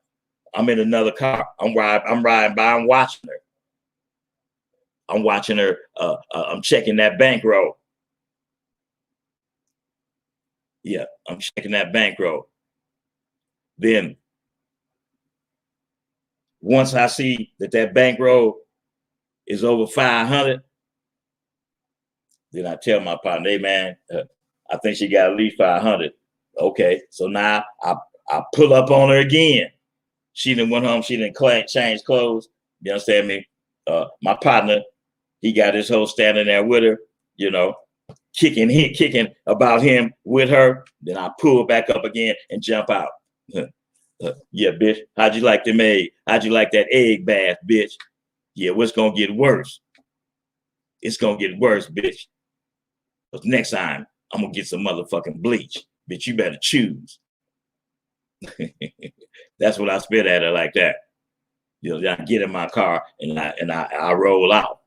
I'm in another car. I'm riding by, I'm watching her. I'm watching her, I'm checking that bankroll. Yeah, I'm checking that bankroll. Then once I see that bankroll is over 500, then I tell my partner, hey man, I think she got at least 500. Okay, so now I pull up on her again. She done went home, she done change clothes. You understand me? My partner, he got his hoe standing there with her, you know, kicking about him with her. Then I pull back up again and jump out. Yeah, bitch. How'd you like them egg? How'd you like that egg bath, bitch? Yeah, what's gonna get worse? It's gonna get worse, bitch. Because next time I'm gonna get some motherfucking bleach. Bitch, you better choose. That's what I spit at her like that. You know, I get in my car and I roll out.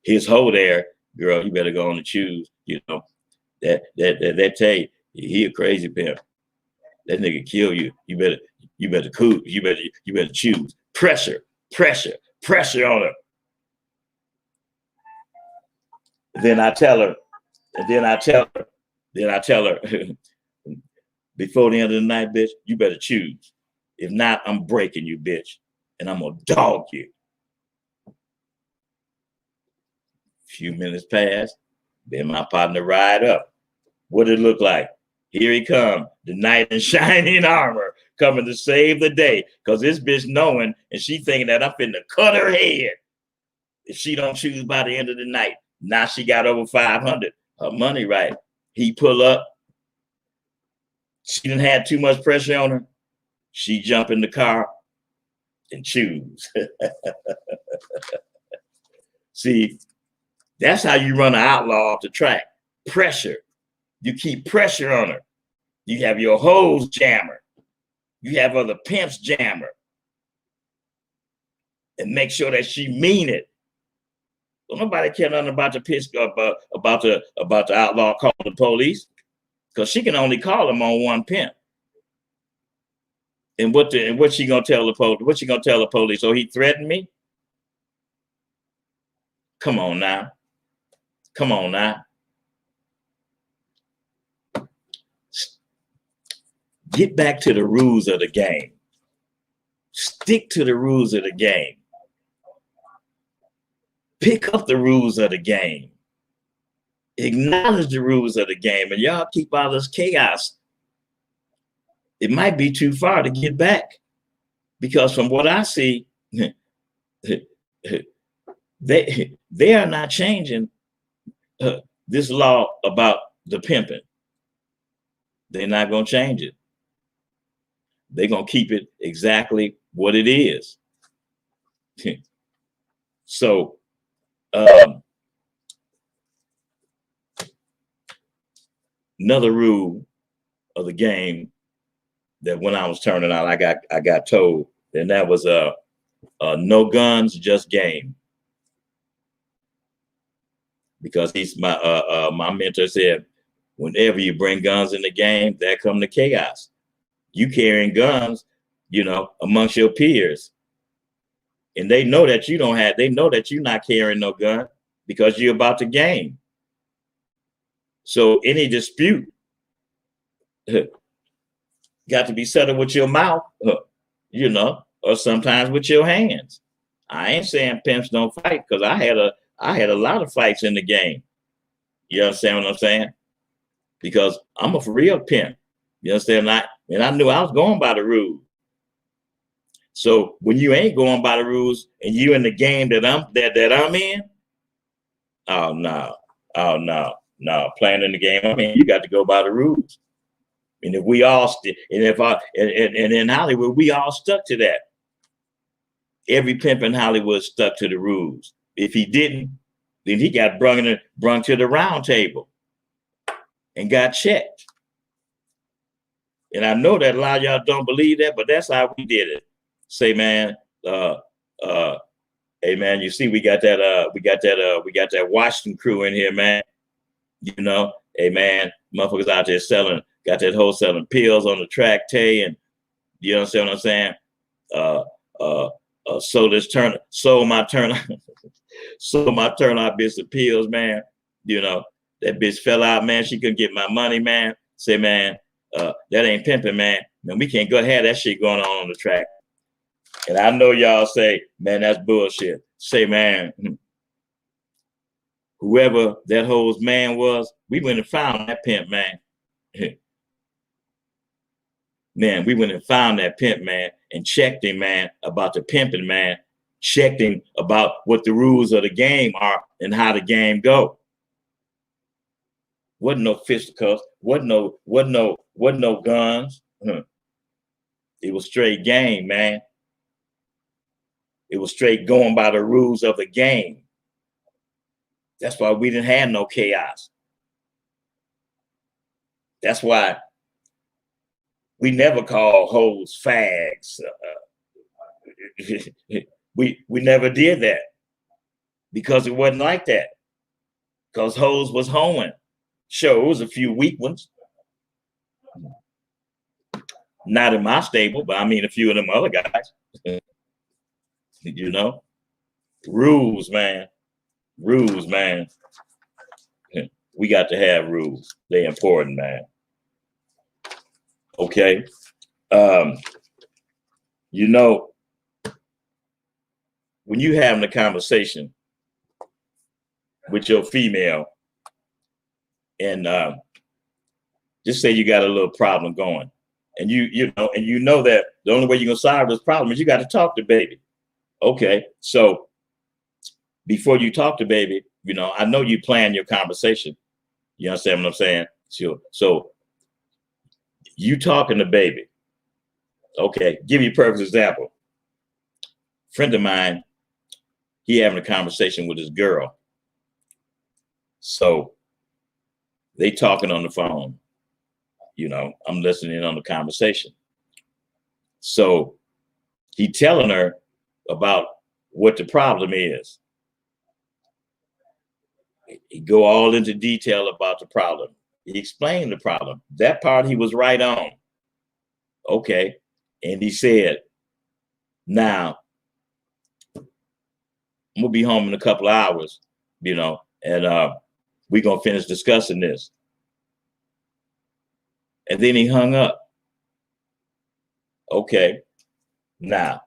His hoe there, girl, you better go on and choose. You know, that tell he a crazy pimp. That nigga kill you. You better cool. You better choose. Pressure on her. Then I tell her, before the end of the night, bitch, you better choose. If not, I'm breaking you, bitch. And I'm gonna dog you. Few minutes pass, then my partner ride up. What did it look like? Here he come, the knight in shining armor, coming to save the day. Cause this bitch knowing, and she thinking that I'm finna cut her head if she don't choose by the end of the night. Now she got over 500. Her money right. He pull up. She didn't have too much pressure on her. She jump in the car and choose. See, that's how you run an outlaw off the track. Pressure. You keep pressure on her. You have your hoes jammer. You have other pimps jammer. And make sure that she mean it. Well, nobody care nothing about the pitch about the outlaw calling the police. Because she can only call them on one pimp. And what she gonna tell the police? What she gonna tell the police? So he threatened me? Come on now. Get back to the rules of the game. Stick to the rules of the game. Pick up the rules of the game. Acknowledge the rules of the game, and y'all keep all this chaos. It might be too far to get back, because from what I see, they are not changing this law about the pimping. They're not going to change it. They're going to keep it exactly what it is. So, another rule of the game that when I was turning out, I got told, and that was no guns, just game. Because he's my mentor said, whenever you bring guns in the game, there come the chaos. You carrying guns, you know, amongst your peers. And they know that you don't have, they know that you're not carrying no gun because you're about to game. So any dispute got to be settled with your mouth, you know, or sometimes with your hands. I ain't saying pimps don't fight, because I had a lot of fights in the game. You understand what I'm saying? Because I'm a for real pimp. You understand? And I knew I was going by the rules. So when you ain't going by the rules and you in the game that I'm in, oh no, playing in the game I'm in, you got to go by the rules. And if we all and in Hollywood, we all stuck to that. Every pimp in Hollywood stuck to the rules. If he didn't, then he got brung to the round table and got checked. And I know that a lot of y'all don't believe that, but that's how we did it. Say, man, hey man, you see, we got that Washington crew in here, man. You know, hey man, motherfuckers out there got that whole selling pills on the track, Tay, and you understand what I'm saying? Sold my turnout bitch of pills, man. You know, that bitch fell out, man. She couldn't get my money, man. Say, man, that ain't pimping, man. Man, we can't go have that shit going on the track. And I know y'all say, man, that's bullshit. Say, man, whoever that hoe's man was, we went and found that pimp, man. Man, we went and found that pimp, man, and checked him, man, about the pimping, man. Checked him about what the rules of the game are and how the game go. Wasn't no fisticuffs, wasn't no guns. It was straight game, man. It was straight going by the rules of the game. That's why we didn't have no chaos. That's why we never call hoes fags. We never did that because it wasn't like that. Because hoes was hoeing. Sure, it was a few weak ones. Not in my stable, but I mean a few of them other guys. You know? Rules, man. Rules, man. We got to have rules. They're important, man. Okay. You know, when you having a conversation with your female and just say you got a little problem going, and you know that the only way you're gonna solve this problem is you got to talk to baby. Okay, so before you talk to baby, you know, I know you plan your conversation. You understand what I'm saying? So you talking to baby. Okay, give you a perfect example. Friend of mine, he having a conversation with his girl. So they talking on the phone. You know, I'm listening on the conversation. So he telling her about what the problem is. He go all into detail about the problem. He explained the problem. That part he was right on. Okay. And he said, now, I'm gonna be home in a couple of hours, you know, and we're gonna finish discussing this. And then he hung up. Okay. Now,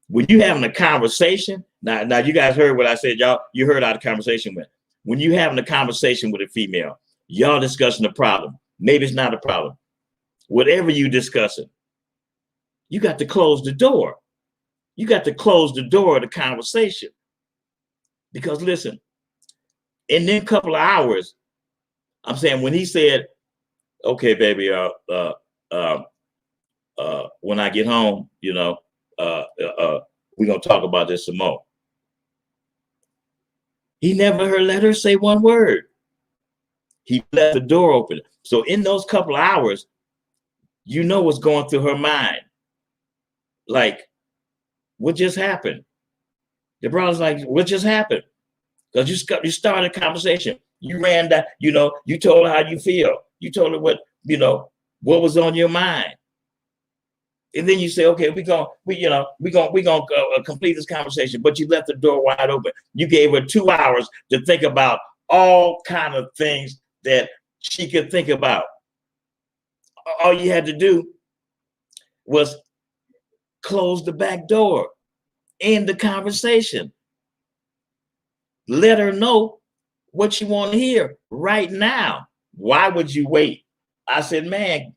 when you having a conversation, now you guys heard what I said, y'all. You heard how the conversation went. When you having a conversation with a female, y'all discussing the problem. Maybe it's not a problem. Whatever you discussing, you got to close the door. You got to close the door of the conversation. Because listen, in them couple of hours, I'm saying when he said, okay, baby, when I get home, you know, we're gonna talk about this some more. He never let her say one word. He left the door open. So in those couple of hours, you know what's going through her mind. Like, what just happened? The brother's like, what just happened? Because you started a conversation. You ran that, you know, you told her how you feel. You told her what, you know, what was on your mind. And then you say, okay, we're gonna complete this conversation, but you left the door wide open. You gave her 2 hours to think about all kind of things that she could think about. All you had to do was close the back door, end the conversation. Let her know what you want to hear right now. Why would you wait? I said, man,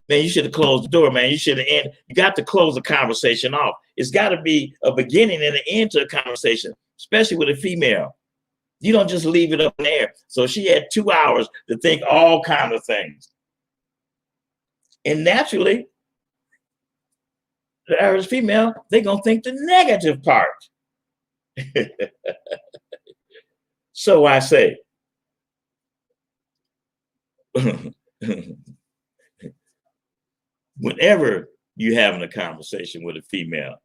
you should have closed the door, man. You should have ended. You got to close the conversation off. It's got to be a beginning and an end to a conversation, especially with a female. You don't just leave it up in the air. So she had 2 hours to think all kinds of things. And naturally, the average female, they're going to think the negative part. So I say, whenever you're having a conversation with a female,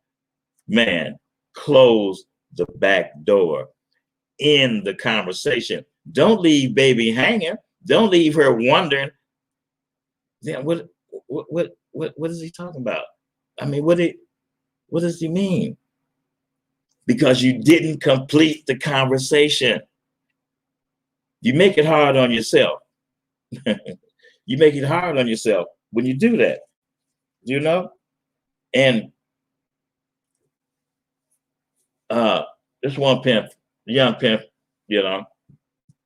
man, close the back door in the conversation. Don't leave baby hanging. Don't leave her wondering, then what is he talking about? I mean, what does he mean? Because you didn't complete the conversation. You make it hard on yourself. You make it hard on yourself when you do that, you know? And this one pimp, young pimp, you know,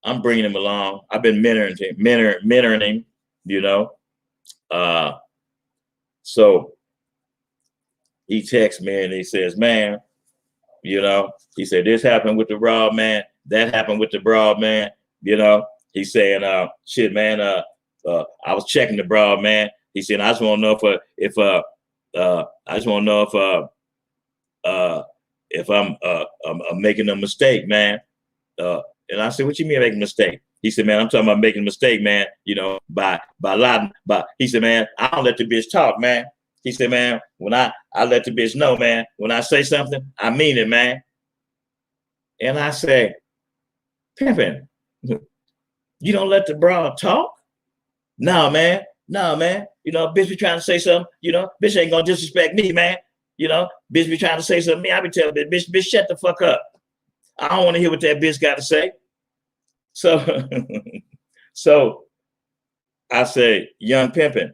I'm bringing him along. I've been mentoring him, you know? So he texts me and he says, man, you know, he said, this happened with the broad man. That happened with the broad man. You know, he's saying, shit, man, I was checking the broad, man. He said, I just want to know I just want to know if I'm making a mistake, man. And I said, what you mean making a mistake? He said, man, I'm talking about making a mistake, man. You know, by lying. He said, man, I don't let the bitch talk, man. He said, man, when I let the bitch know, man, when I say something, I mean it, man. And I say, Pimping, you don't let the broad talk? No, man. No, man. You know, bitch be trying to say something, you know, bitch ain't gonna disrespect me, man. You know, bitch be trying to say something to me. I be telling bitch, shut the fuck up. I don't want to hear what that bitch got to say. So, so I say, young Pimping,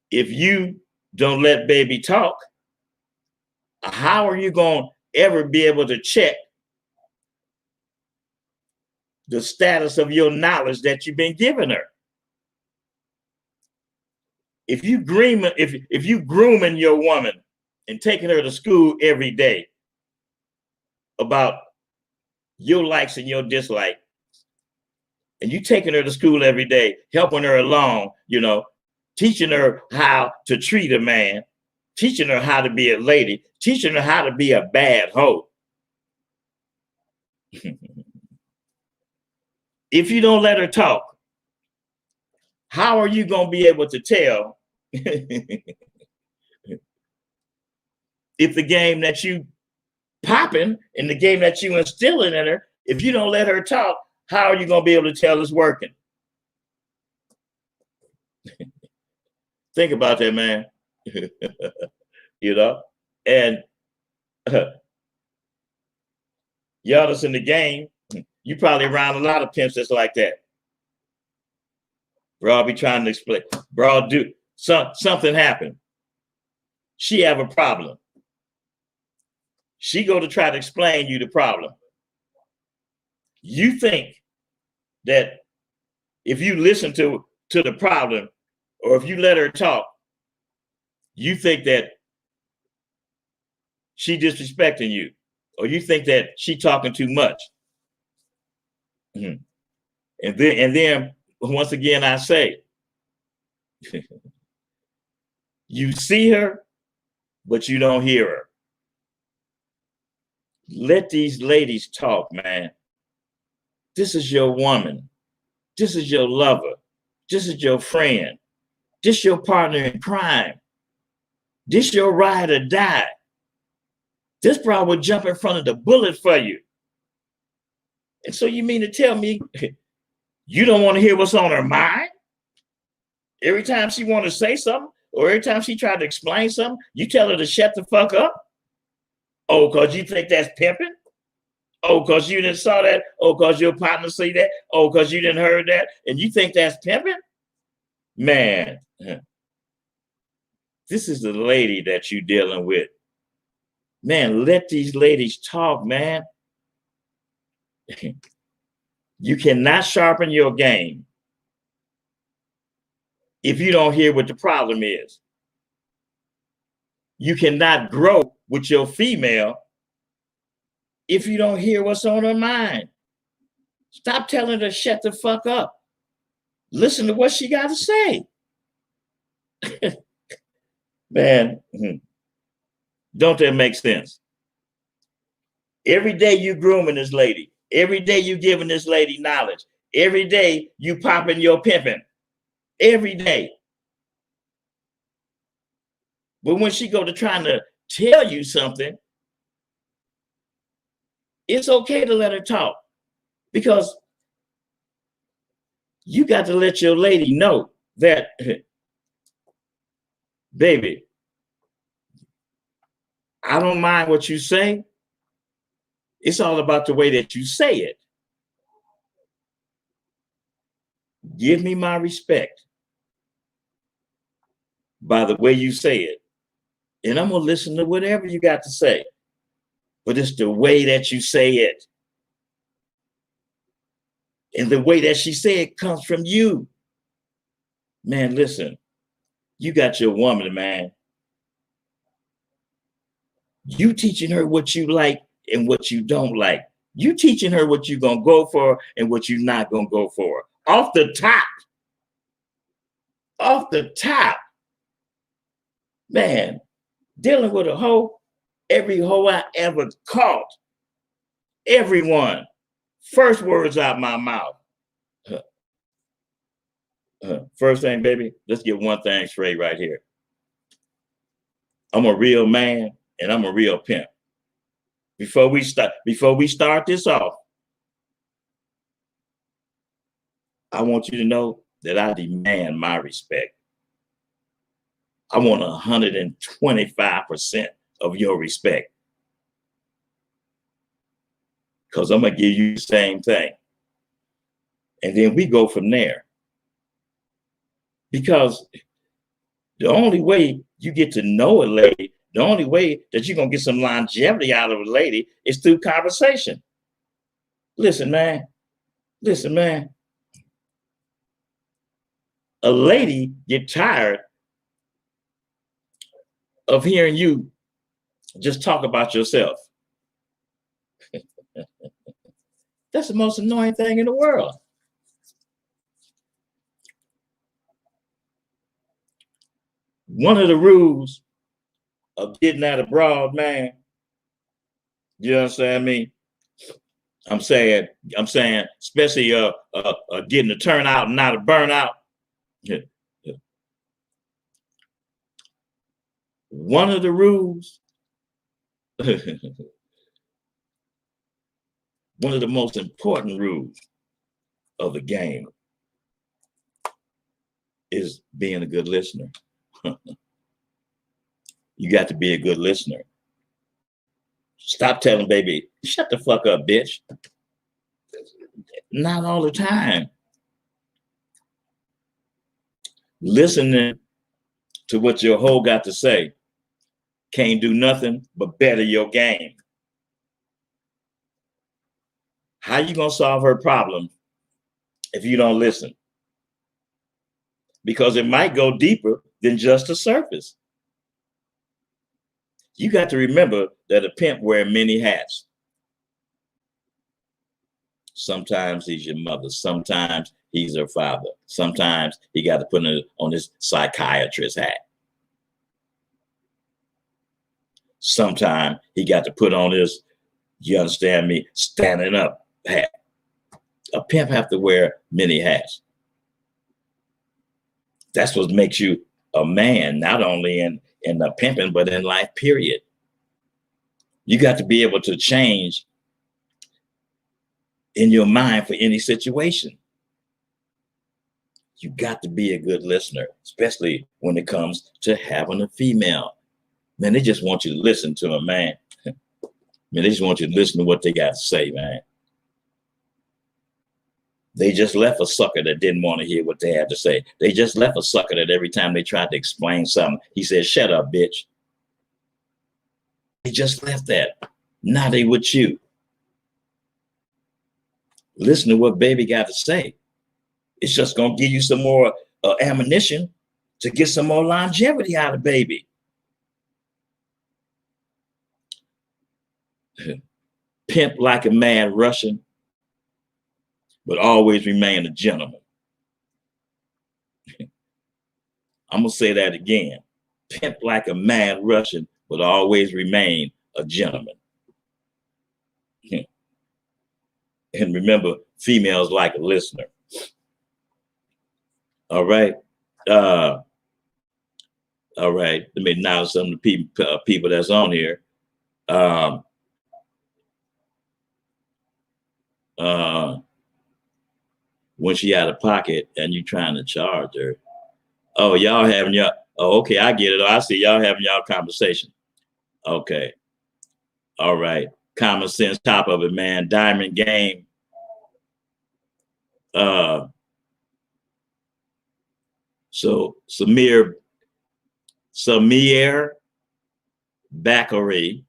if you don't let baby talk, how are you going to ever be able to check the status of your knowledge that you've been giving her? If you grooming your woman and taking her to school every day about your likes and your dislikes, and you taking her to school every day, helping her along, you know, teaching her how to treat a man, teaching her how to be a lady, teaching her how to be a bad hoe. If you don't let her talk, how are you going to be able to tell if the game that you popping and the game that you instilling in her, if you don't let her talk, how are you going to be able to tell it's working? Think about that, man. You know, and y'all that's in the game, you probably around a lot of pimps that's like that. Bro, I'll be trying to explain. Bro, something happened. She have a problem. She go to try to explain you the problem. You think that if you listen to the problem, or if you let her talk, you think that she disrespecting you, or you think that she talking too much. Mm-hmm. And then once again, I say, you see her, but you don't hear her. Let these ladies talk, man. This is your woman. This is your lover. This is your friend. This your partner in crime. This your ride or die. This bro would jump in front of the bullet for you. And so you mean to tell me you don't want to hear what's on her mind? Every time she want to say something, or every time she tried to explain something, you tell her to shut the fuck up? Oh, because you think that's pimping? Oh, because you didn't saw that? Oh, because your partner see that? Oh, because you didn't heard that? And you think that's pimping? Man, this is the lady that you dealing with. Man, let these ladies talk, man. You cannot sharpen your game if you don't hear what the problem is. You cannot grow with your female if you don't hear what's on her mind. Stop telling her to shut the fuck up. Listen to what she got to say. Man, don't that make sense? Every day you grooming this lady. Every day you giving this lady knowledge. Every day you popping your pimping. Every day. But when she go to trying to tell you something, it's okay to let her talk, because you got to let your lady know that, baby, I don't mind what you say. It's all about the way that you say it. Give me my respect by the way you say it. And I'm going to listen to whatever you got to say. But it's the way that you say it. And the way that she said it comes from you. Man, listen, you got your woman, man. You teaching her what you like and what you don't like. You teaching her what you're going to go for and what you're not going to go for. off the top, man, dealing with a hoe, every hoe I ever caught, everyone, first words out my mouth. First thing, baby, let's get one thing straight right here. I'm a real man and I'm a real pimp. Before we start this off, I want you to know that I demand my respect. I want 125% of your respect. Because I'm going to give you the same thing. And then we go from there. Because the only way you get to know a lady, the only way that you're going to get some longevity out of a lady is through conversation. Listen, man. A lady get tired of hearing you just talk about yourself. That's the most annoying thing in the world. One of the rules of getting at a broad, man, you understand me? I'm saying, especially getting a turnout and not a burnout. One of the rules, one of the most important rules of the game is being a good listener. You got to be a good listener. Stop telling baby, shut the fuck up, bitch. Not all the time. Listening to what your hoe got to say can't do nothing but better your game. How you gonna solve her problem if you don't listen? Because it might go deeper than just the surface. You got to remember that a pimp wears many hats. Sometimes he's your mother. Sometimes he's her father. Sometimes he got to put on his psychiatrist hat. Sometimes he got to put on his, you understand me, standing up hat. A pimp have to wear many hats. That's what makes you a man, not only in the pimping, but in life, period. You got to be able to change in your mind for any situation. You got to be a good listener, especially when it comes to having a female. Man, they just want you to listen to them, man. Man, they just want you to listen to what they got to say, man. They just left a sucker that didn't want to hear what they had to say. They just left a sucker that every time they tried to explain something, he said, shut up, bitch. They just left that. Now they with you. Listen to what baby got to say. It's just going to give you some more ammunition to get some more longevity out of baby. Pimp like a mad Russian, but always remain a gentleman. I'm going to say that again. Pimp like a mad Russian, but always remain a gentleman. And remember, females like a listener. All right. All right. Let me acknowledge some of the people that's on here. When she out of pocket and you trying to charge her. Oh, y'all having y'all. Oh, okay, I get it. I see y'all having y'all conversation. Okay. All right. Common sense, top of it, man. Diamond game. So Samir Bakari,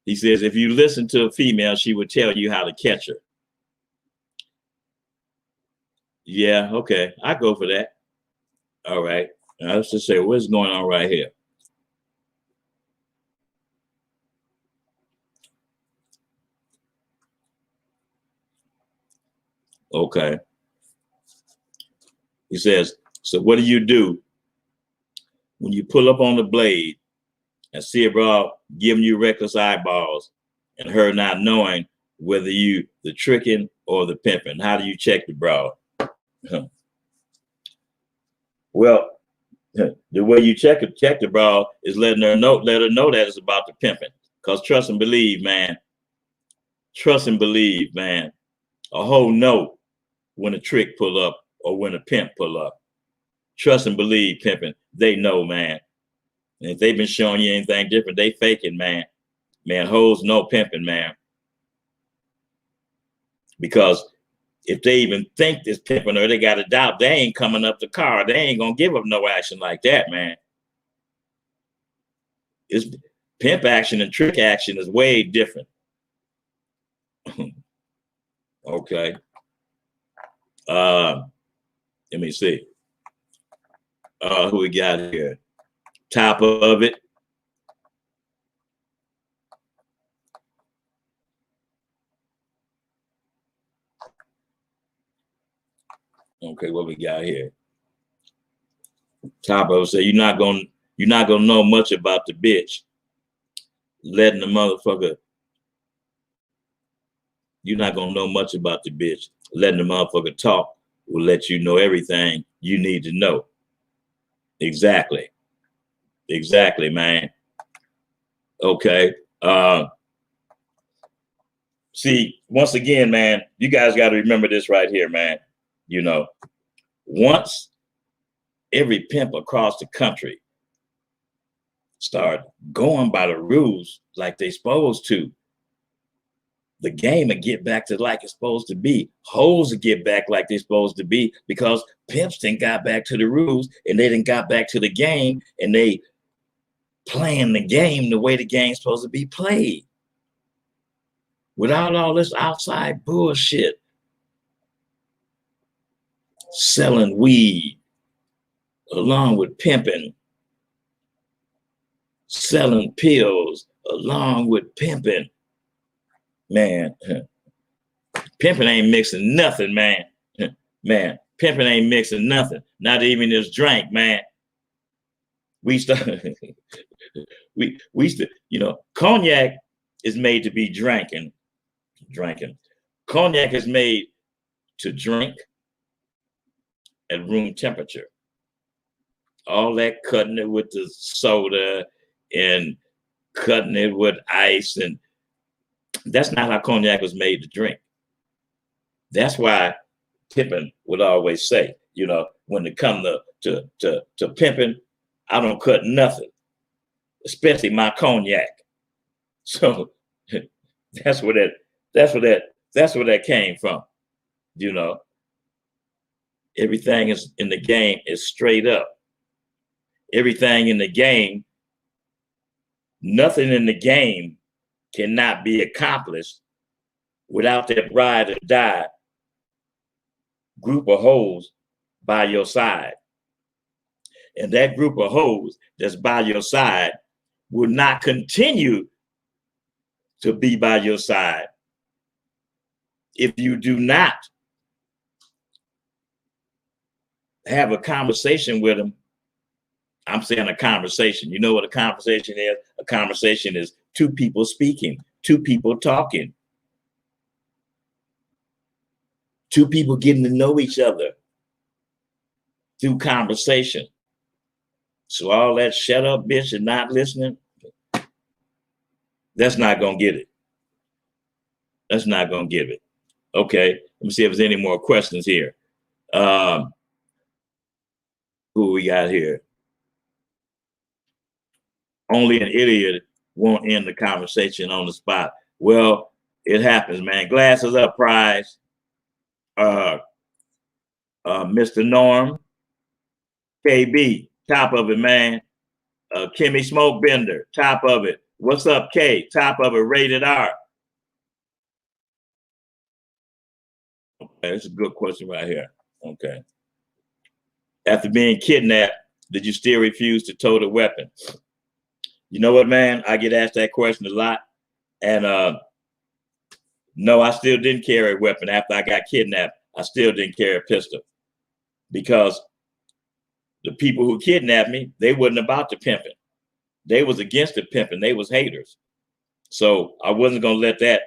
he says, if you listen to a female, she would tell you how to catch her. Yeah, okay. I go for that. All right. Now let's just say what's going on right here. Okay. He says, so what do you do when you pull up on the blade and see a broad giving you reckless eyeballs and her not knowing whether you the tricking or the pimping? How do you check the broad? Well, the way you check the broad is let her know that it's about the pimping. Because trust and believe, man. Trust and believe, man. A whole know when a trick pull up or when a pimp pull up. Trust and believe, pimping. They know, man. And if they've been showing you anything different, they faking, man. Man, hoes no pimping, man. Because if they even think this pimping or they got a doubt, they ain't coming up the car. They ain't gonna give up no action like that, man. It's pimp action and trick action is way different. Okay. Let me see. Who we got here? Top of it. Okay, what we got here? Top of it say you're not gonna know much about the bitch. Letting the motherfucker. You're not gonna know much about the bitch. Letting the motherfucker talk will let you know everything you need to know. Exactly. Exactly, man. Okay. See, once again, man, you guys got to remember this right here, man. You know, once every pimp across the country start going by the rules like they supposed to, the game will get back to like it's supposed to be. Hoes will get back like they're supposed to be because pimps didn't got back to the rules and they didn't got back to the game and they playing the game the way the game's supposed to be played. Without all this outside bullshit. Selling weed along with pimping. Selling pills along with pimping. Man, pimping ain't mixing nothing, man. Man, pimping ain't mixing nothing. Not even this drink, man. We used to, you know, cognac is made to be drinking. Cognac is made to drink at room temperature. All that cutting it with the soda and cutting it with ice, and that's not how cognac was made to drink. That's why Pimping would always say, you know, when it comes to pimping, I don't cut nothing, especially my cognac. So that's where that came from. You know, everything is in the game is straight up. Everything in the game, nothing in the game cannot be accomplished without that ride or die group of hoes by your side. And that group of hoes that's by your side will not continue to be by your side if you do not have a conversation with them. I'm saying a conversation. You know what a conversation is? A conversation is two people speaking, two people talking, two people getting to know each other through conversation. So all that shut up, bitch, and not listening, that's not going to get it. That's not going to give it. Okay, let me see if there's any more questions here. Who we got here? Only an idiot won't end the conversation on the spot. Well, it happens, man. Glasses up, Prize. Mr. Norm, KB, top of it, man. Kimmy Smokebender, top of it. What's up, K? Top of it, rated R. Okay, that's a good question right here. Okay. After being kidnapped, did you still refuse to tow the weapon? You know what, man? I get asked that question a lot. And no, I still didn't carry a weapon after I got kidnapped. I still didn't carry a pistol. because the people who kidnapped me, they wasn't about the pimping. They was against the pimping. They was haters. So I wasn't going to let that,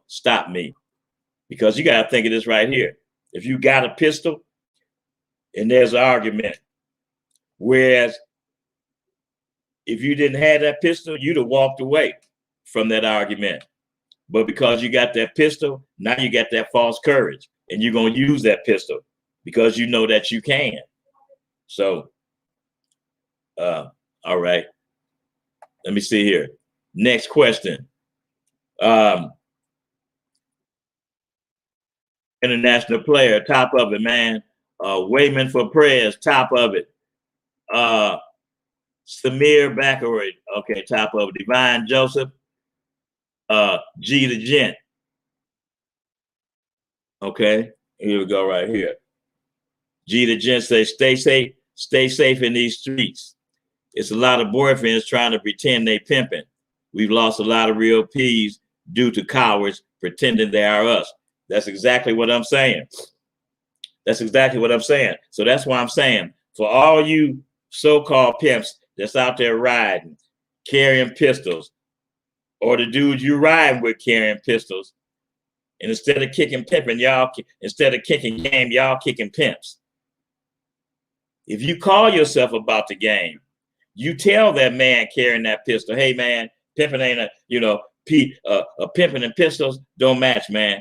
stop me, because you got to think of this right here. If you got a pistol and there's an argument, whereas if you didn't have that pistol, you'd have walked away from that argument. But because you got that pistol, now you got that false courage, and you're going to use that pistol because you know that you can. So, all right. Let me see here. Next question. International player, top of it, man. Wayman for prayers, top of it. Samir Baccarat, okay, top of it. Divine Joseph, G the Gent. Okay, here we go right here. G the Gent says, stay safe in these streets. It's a lot of boyfriends trying to pretend they pimping. We've lost a lot of real P's due to cowards pretending they are us. That's exactly what I'm saying. That's exactly what I'm saying. So that's why I'm saying, for all you so-called pimps that's out there riding, carrying pistols, or the dudes you riding with carrying pistols, and instead of kicking pimping, instead of kicking game, y'all kicking pimps. If you call yourself about the game, you tell that man carrying that pistol, hey man, pimping ain't pimping and pistols don't match, man.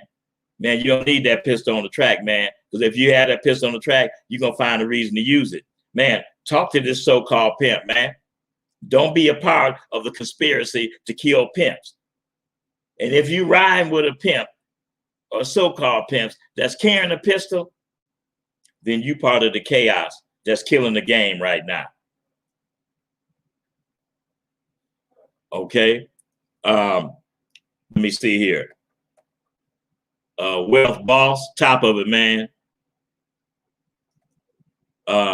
Man, you don't need that pistol on the track, man. Because if you have that pistol on the track, you're going to find a reason to use it. Man, talk to this so-called pimp, man. Don't be a part of the conspiracy to kill pimps. And if you ride with a pimp or so-called pimps that's carrying a pistol, then you part of the chaos that's killing the game right now. Okay. Let me see here. Wealth Boss, top of it, man.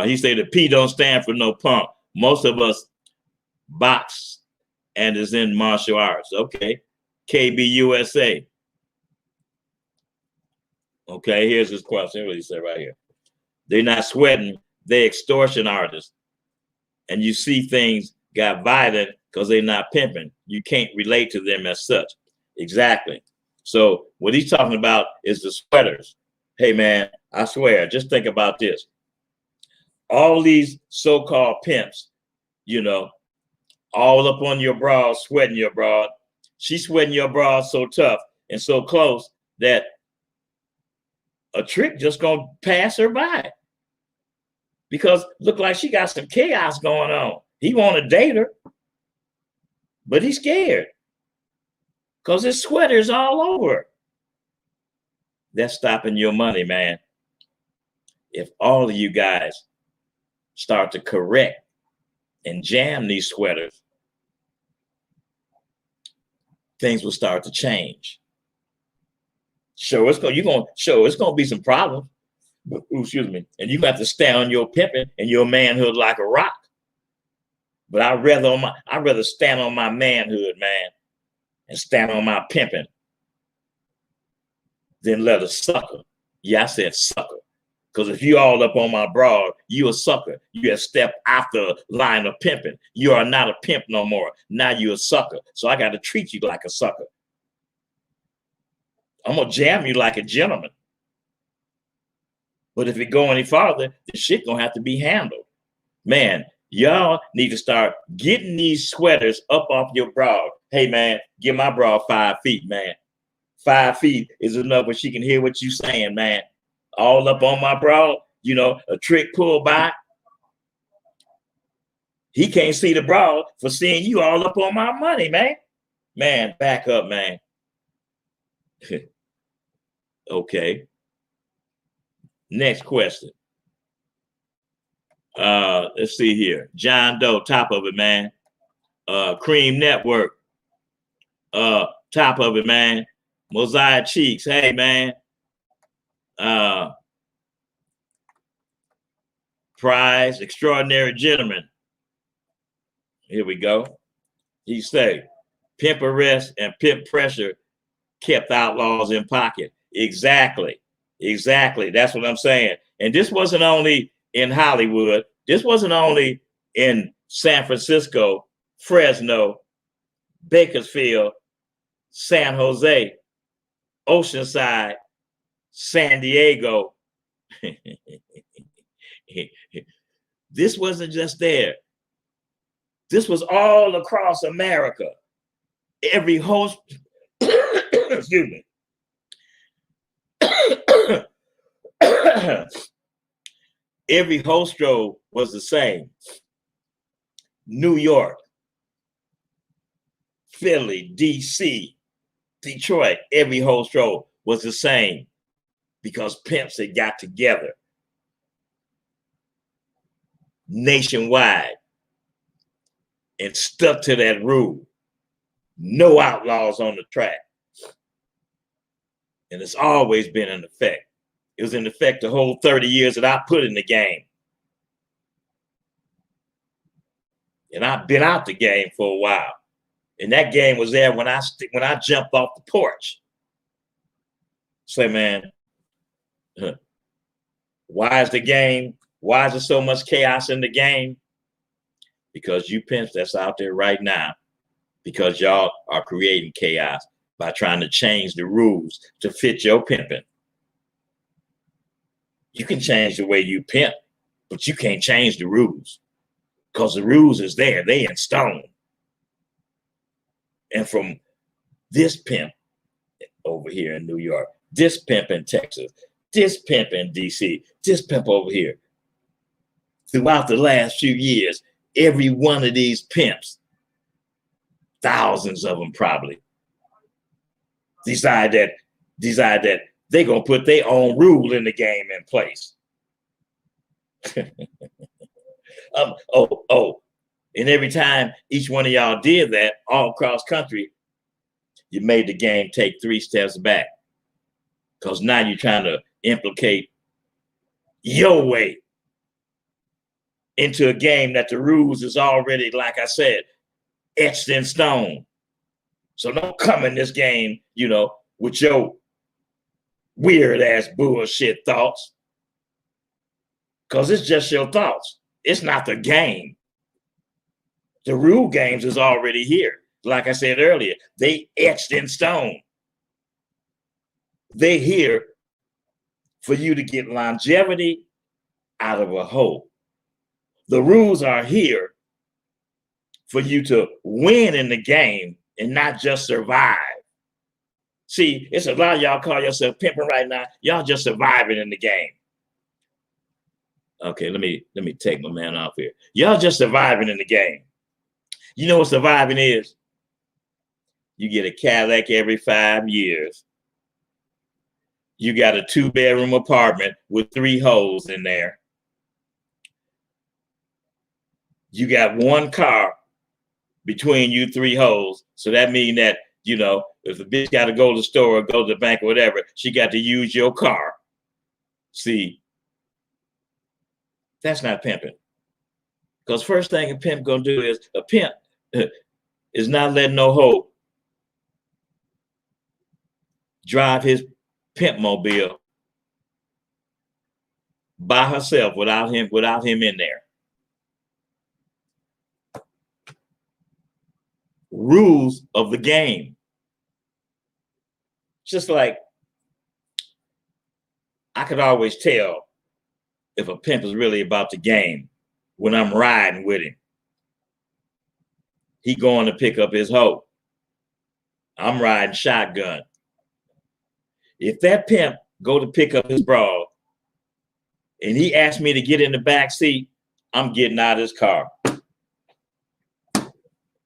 He said the P don't stand for no punk. Most of us box and is in martial arts. Okay. KBUSA. Okay, here's his question. What he said right here. They're not sweating, they extortion artists. And you see things got violent because they're not pimping. You can't relate to them as such. Exactly. So what he's talking about is the sweaters. Hey man, I swear, just think about this. All these so-called pimps, all up on your bra, sweating your bra. She's sweating your bra so tough and so close that a trick just gonna pass her by. Because look like she got some chaos going on. He want to date her, but he's scared because his sweater's all over. That's stopping your money, man. If all of you guys start to correct and jam these sweaters, things will start to change. Sure, it's gonna be some problems. Excuse me. And you got to stand on your pimping and your manhood like a rock. But I'd rather stand on my manhood, man, and stand on my pimping than let a sucker. Yeah, I said sucker. Because if you all up on my broad, you a sucker. You have stepped out the line of pimping. You are not a pimp no more. Now you a sucker. So I got to treat you like a sucker. I'm going to jam you like a gentleman. But if it go any farther, the shit going to have to be handled. Man, y'all need to start getting these sweaters up off your broad. Hey, man, give my broad 5 feet, man. 5 feet is enough where she can hear what you saying, man. All up on my broad, a trick pull by. He can't see the broad for seeing you all up on my money, man. Man, back up, man. Okay. Next question. Let's see here. John Doe, top of it, man. Cream Network, top of it, man. Mosiah Cheeks, hey, man. Prize, Extraordinary Gentleman. Here we go. He say, pimp arrest and pimp pressure kept outlaws in pocket. Exactly. That's what I'm saying. And this wasn't only in Hollywood. This wasn't only in San Francisco, Fresno, Bakersfield, San Jose, Oceanside, San Diego. This wasn't just there. This was all across America. Every host, excuse me. Every hostro was the same. New York, Philly, DC, Detroit, every hostro was the same because pimps had got together nationwide and stuck to that rule. No outlaws on the track. And it's always been in effect. It was in effect the whole 30 years that I put in the game. And I've been out the game for a while. And that game was there when I jumped off the porch. Say, man, why is there so much chaos in the game? Because you pimps that's out there right now, because y'all are creating chaos by trying to change the rules to fit your pimping. You can change the way you pimp, but you can't change the rules because the rules is there. They in stone. And from this pimp over here in New York, this pimp in Texas, this pimp in DC, this pimp over here, throughout the last few years, every one of these pimps, thousands of them probably, decide that they're going to put their own rule in the game in place. And every time each one of y'all did that all across country, you made the game take 3 steps back. Because now you're trying to implicate your way into a game that the rules is already, like I said, etched in stone. So don't come in this game, with your weird ass bullshit thoughts. Because it's just your thoughts. It's not the game. The rule games is already here. Like I said earlier, they etched in stone. They're here for you to get longevity out of a hole. The rules are here for you to win in the game and not just survive. See, it's a lot of y'all call yourself pimping right now. Y'all just surviving in the game. Okay, let me take my man off here. Y'all just surviving in the game. You know what surviving is? You get a Cadillac every 5 years. You got a 2-bedroom apartment with 3 holes in there. You got 1 car between you 3 holes. So that means that, if a bitch got to go to the store or go to the bank or whatever, she got to use your car. See, that's not pimping. Because first thing a pimp gonna do is, a pimp is not letting no hoe drive his pimp mobile by herself without him in there. Rules of the game. Just like I could always tell if a pimp is really about the game when I'm riding with him. He going to pick up his hoe. I'm riding shotgun. If that pimp go to pick up his broad and he asks me to get in the back seat, I'm getting out of his car.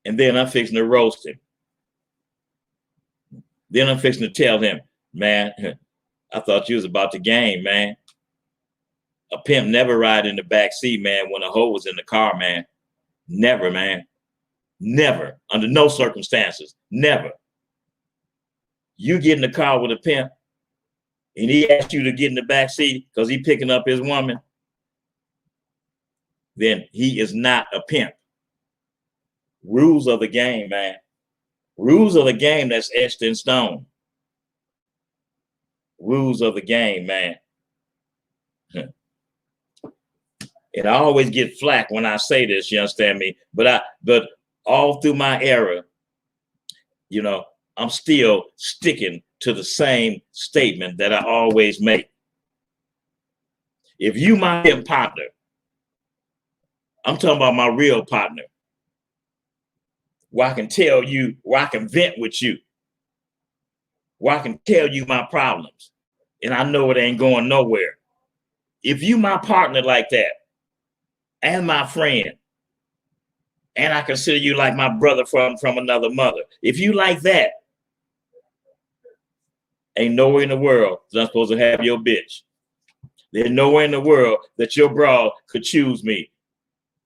And then I'm fixing to roast him. Then I'm fixing to tell him, man, I thought you was about the game, man. A pimp never ride in the back seat, man, when a hoe was in the car, man. Never, man. Never. Under no circumstances. Never. You get in the car with a pimp and he asks you to get in the back seat because he picking up his woman, then he is not a pimp. Rules of the game, man. Rules of the game that's etched in stone. Rules of the game, man. And I always get flack when I say this, you understand me? But all through my era, you know, I'm still sticking to the same statement that I always make. If you my partner, I'm talking about my real partner, where I can tell you, where I can vent with you, where I can tell you my problems, and I know it ain't going nowhere. If you my partner like that, and my friend, and I consider you like my brother from another mother, if you like that, ain't nowhere in the world that I'm supposed to have your bitch. There's nowhere in the world that your bra could choose me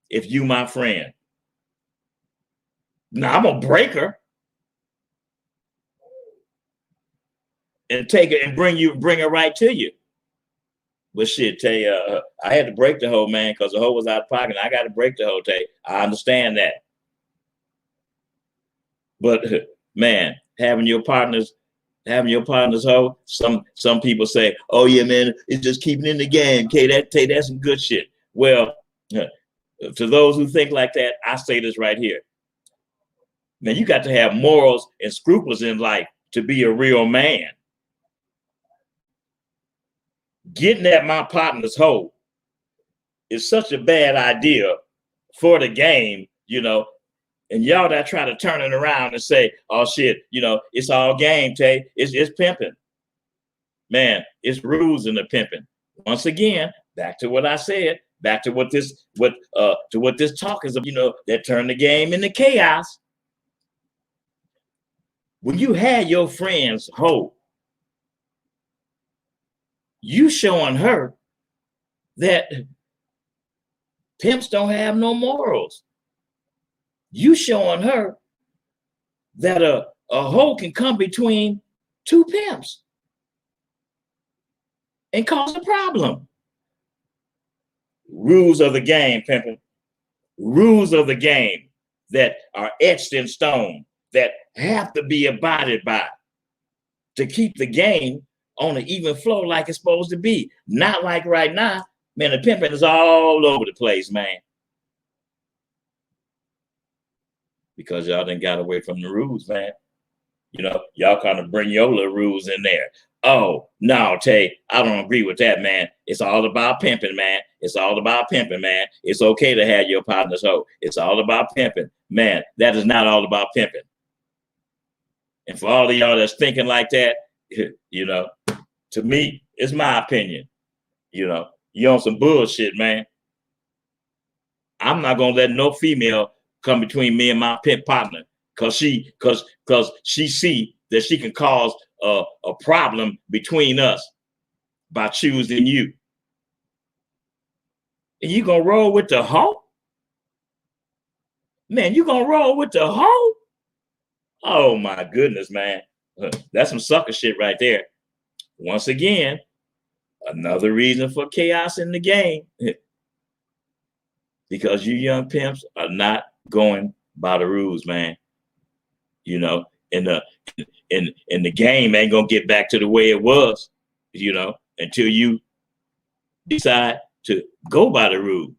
if you my friend. Now I'm gonna break her and take her and bring her right to you. But shit, tell you, I had to break the hoe, man, because the hoe was out of pocket. I got to break the hoe, tell you. I understand that. But man, having your partners hoe, some people say, oh yeah, man, it's just keeping in the game. Okay, that's some good shit. Well, to those who think like that, I say this right here. Man, you got to have morals and scruples in life to be a real man. Getting at my partner's hoe is such a bad idea for the game, you know. And y'all that try to turn it around and say, oh shit, you know, it's all game, Tay. It's pimping. Man, it's rules in the pimping. Once again, back to what I said, back to what this talk is, you know, that turned the game into chaos. When you had your friend's hoe, you showing her that pimps don't have no morals. You showing her that a hoe can come between two pimps and cause a problem. Rules of the game, pimping. Rules of the game that are etched in stone that have to be abided by to keep the game on an even flow like it's supposed to be. Not like right now, man, the pimping is all over the place, man. Because y'all done got away from the rules, man. You know, y'all kind of bring your little rules in there. Oh, no, Tay, I don't agree with that, man. It's all about pimping, man. It's all about pimping, man. It's okay to have your partner's hoe. It's all about pimping. Man, that is not all about pimping. And for all of y'all that's thinking like that, you know, to me, it's my opinion. You know, you on some bullshit, man. I'm not gonna let no female come between me and my pimp partner because she see that she can cause a problem between us by choosing you. And you gonna roll with the hoe? Man, you gonna roll with the hoe? Oh my goodness, man. That's some sucker shit right there. Once again, another reason for chaos in the game. Because you young pimps are not going by the rules, man. You know, and the game ain't gonna get back to the way it was, you know, until you decide to go by the rules.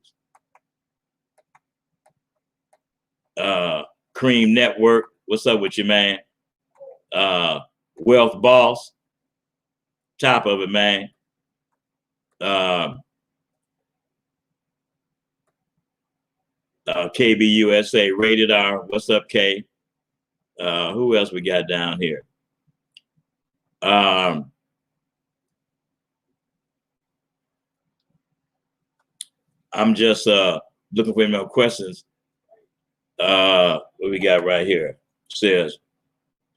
Cream Network, what's up with you, man? Wealth Boss, top of it, man. KBUSA, Rated R, what's up, K? Who else we got down here? I'm just looking for more questions. What we got right here? Says,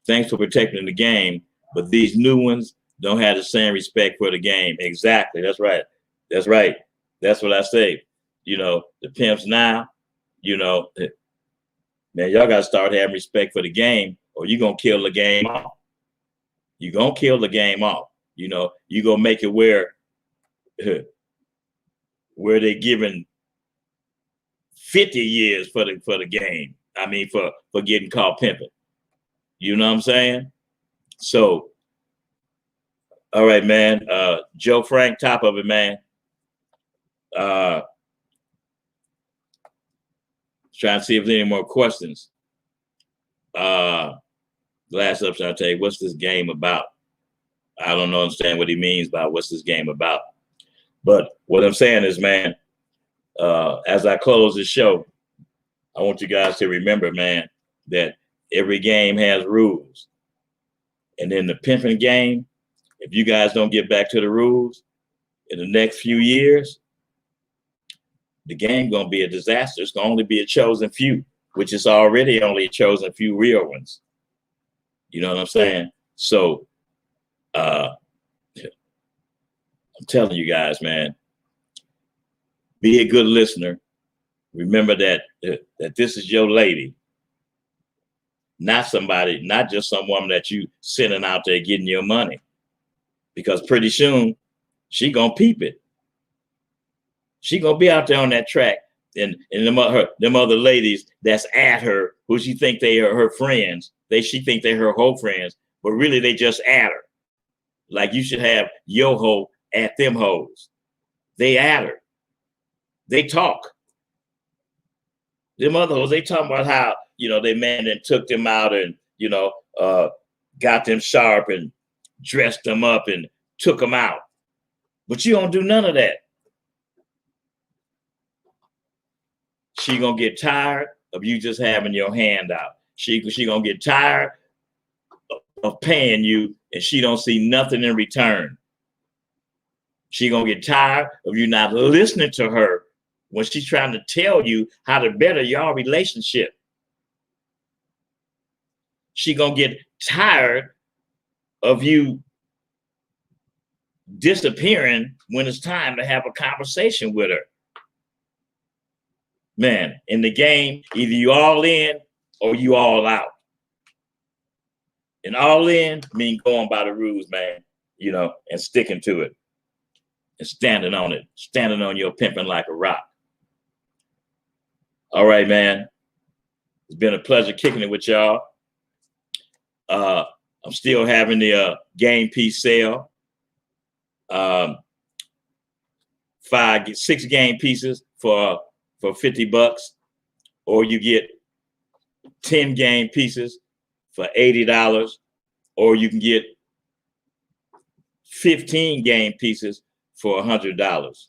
thanks for protecting the game, but these new ones don't have the same respect for the game. Exactly. That's right. That's right. That's what I say. You know, the pimps now, you know, man, y'all got to start having respect for the game or you're going to kill the game off. You're going to kill the game off. You know, you're going to make it where they're giving 50 years for the game. I mean, for getting caught pimping. You know what I'm saying? So, all right, man. Joe Frank, top of it, man. Trying to see if there's any more questions. Last up, I'll tell you, what's this game about? I don't understand what he means by what's this game about. But what I'm saying is, man, as I close this show, I want you guys to remember, man, that every game has rules. And in the pimping game, if you guys don't get back to the rules in the next few years, the game gonna be a disaster. It's gonna only be a chosen few, which is already only a chosen few real ones. You know what I'm saying? So I'm telling you guys, man, be a good listener. Remember that this is your lady, not somebody, not just some woman that you sending out there getting your money, because pretty soon she gonna peep it. She gonna be out there on that track, and them other ladies that's at her, who she think they are her friends. She think they're her whole friends, but really they just at her. Like you should have your hoe at them hoes. They at her. They talk. Them other hoes, they talking about how, they man and took them out and, got them sharp and dressed them up and took them out. But you don't do none of that. She gonna get tired of you just having your hand out. She gonna get tired of paying you and she don't see nothing in return. She gonna get tired of you not listening to her when she's trying to tell you how to better your relationship. She gonna get tired of you disappearing when it's time to have a conversation with her. Man, in the game, either you all in or you all out. And all in mean going by the rules, man, and sticking to it and standing on it, standing on your pimping like a rock. All right, man. It's been a pleasure kicking it with y'all. I'm still having the game piece sale. 6 game pieces for $50, or you get 10 game pieces for $80, or you can get 15 game pieces for $100.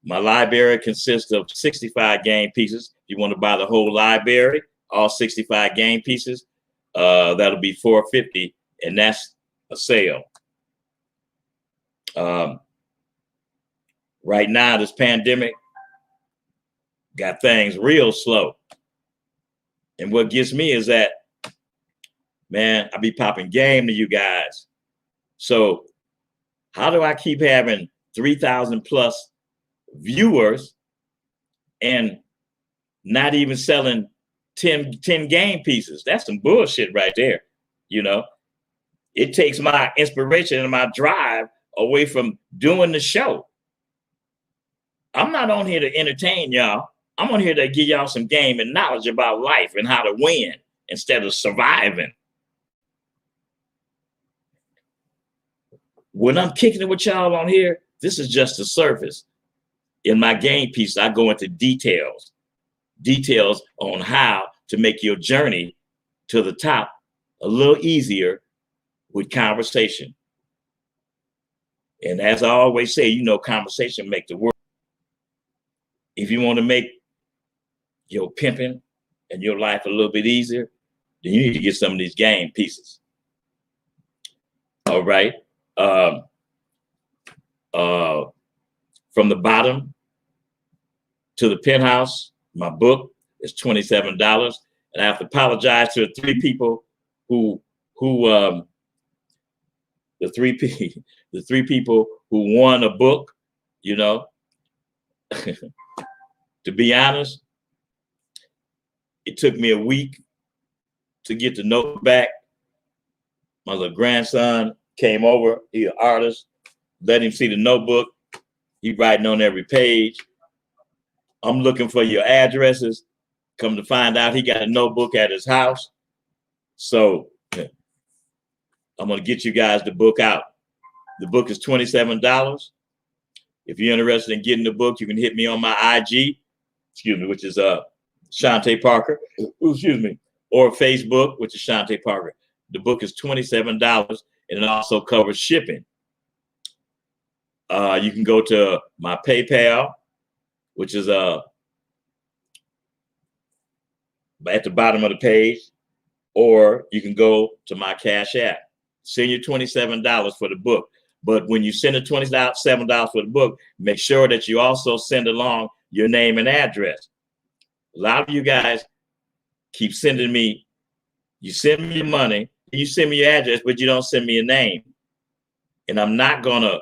My library consists of 65 game pieces. If you want to buy the whole library, all 65 game pieces, that'll be $450, and that's a sale. Right now, this pandemic got things real slow. And what gets me is that, man, I be popping game to you guys. So how do I keep having 3,000 plus viewers and not even selling 10 game pieces? That's some bullshit right there. It takes my inspiration and my drive away from doing the show. I'm not on here to entertain y'all. I'm on here to give y'all some game and knowledge about life and how to win instead of surviving. When I'm kicking it with y'all on here, this is just the surface. In my game piece, I go into details on how to make your journey to the top a little easier with conversation. And as I always say, conversation make the world. If you want to make your pimping and your life a little bit easier, then you need to get some of these game pieces. All right. From the bottom to the penthouse, my book is $27. And I have to apologize to the 3 people who the three people who won a book, To be honest, it took me a week to get the note back. My little grandson came over, he's an artist, let him see the notebook. He writing on every page. I'm looking for your addresses. Come to find out he got a notebook at his house. So I'm gonna get you guys the book out. The book is $27. If you're interested in getting the book, you can hit me on my IG, which is Shantae Parker, excuse me, or Facebook, which is Shantae Parker. The book is $27, and it also covers shipping. You can go to my PayPal, which is at the bottom of the page, or you can go to my Cash App. Send you $27 for the book. But when you send the $27 for the book, make sure that you also send along your name and address. A lot of you guys keep sending me, you send me your money, you send me your address, but you don't send me your name. And I'm not going to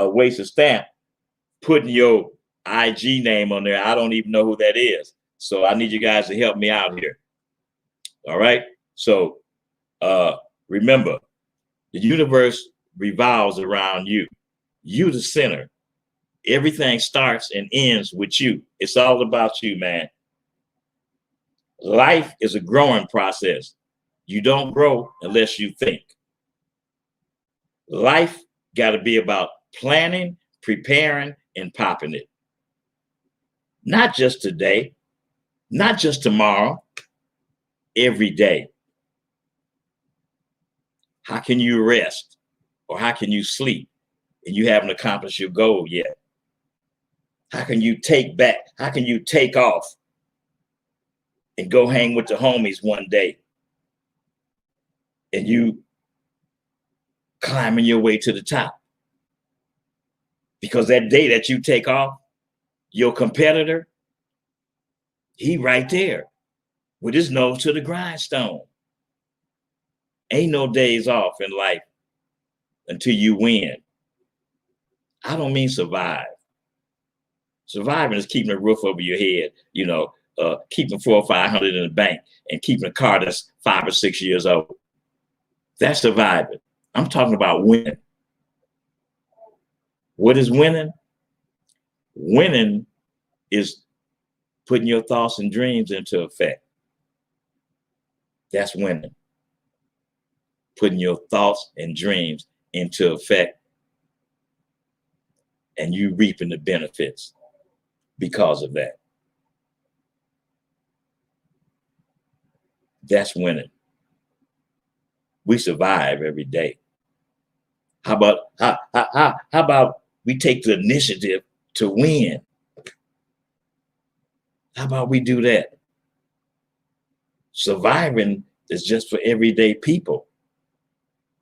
waste a stamp putting your IG name on there. I don't even know who that is. So I need you guys to help me out here. All right. So remember, the universe revolves around you. You the center. Everything starts and ends with you. It's all about you, man. Life is a growing process. You don't grow unless you think. Life got to be about planning, preparing, and popping it. Not just today, not just tomorrow, every day. How can you rest or how can you sleep and you haven't accomplished your goal yet? How can you take back? How can you take off and go hang with the homies one day and you climbing your way to the top? Because that day that you take off, your competitor, he right there with his nose to the grindstone. Ain't no days off in life until you win. I don't mean survive. Surviving is keeping a roof over your head, keeping 400 or 500 in the bank and keeping a car that's 5 or 6 years old. That's surviving. I'm talking about winning. What is winning? Winning is putting your thoughts and dreams into effect. That's winning. Putting your thoughts and dreams into effect, and you reaping the benefits because of that. That's winning. We survive every day. How about we take the initiative to win? How about we do that? Surviving is just for everyday people.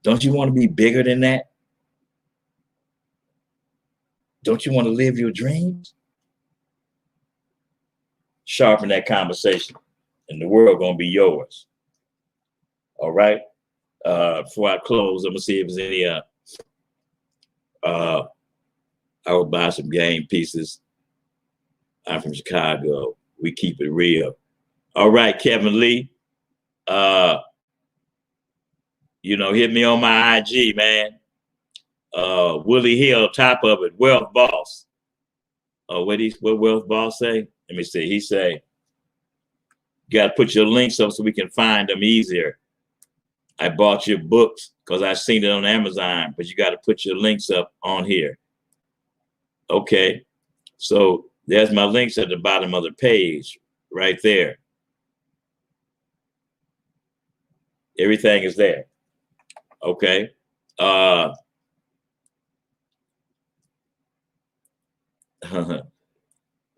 Don't you want to be bigger than that? Don't you want to live your dreams? Sharpen that conversation and the world gonna be yours. All right. Before I close, I'm gonna see if there's any I would buy some game pieces. I'm from Chicago. We keep it real. All right, Kevin Lee. Hit me on my IG, man. Willie Hill, top of it, Wealth Boss. What Wealth Boss say? Let me see. He say, you got to put your links up so we can find them easier. I bought your books because I seen it on Amazon, but you got to put your links up on here. Okay. So there's my links at the bottom of the page right there. Everything is there. Okay.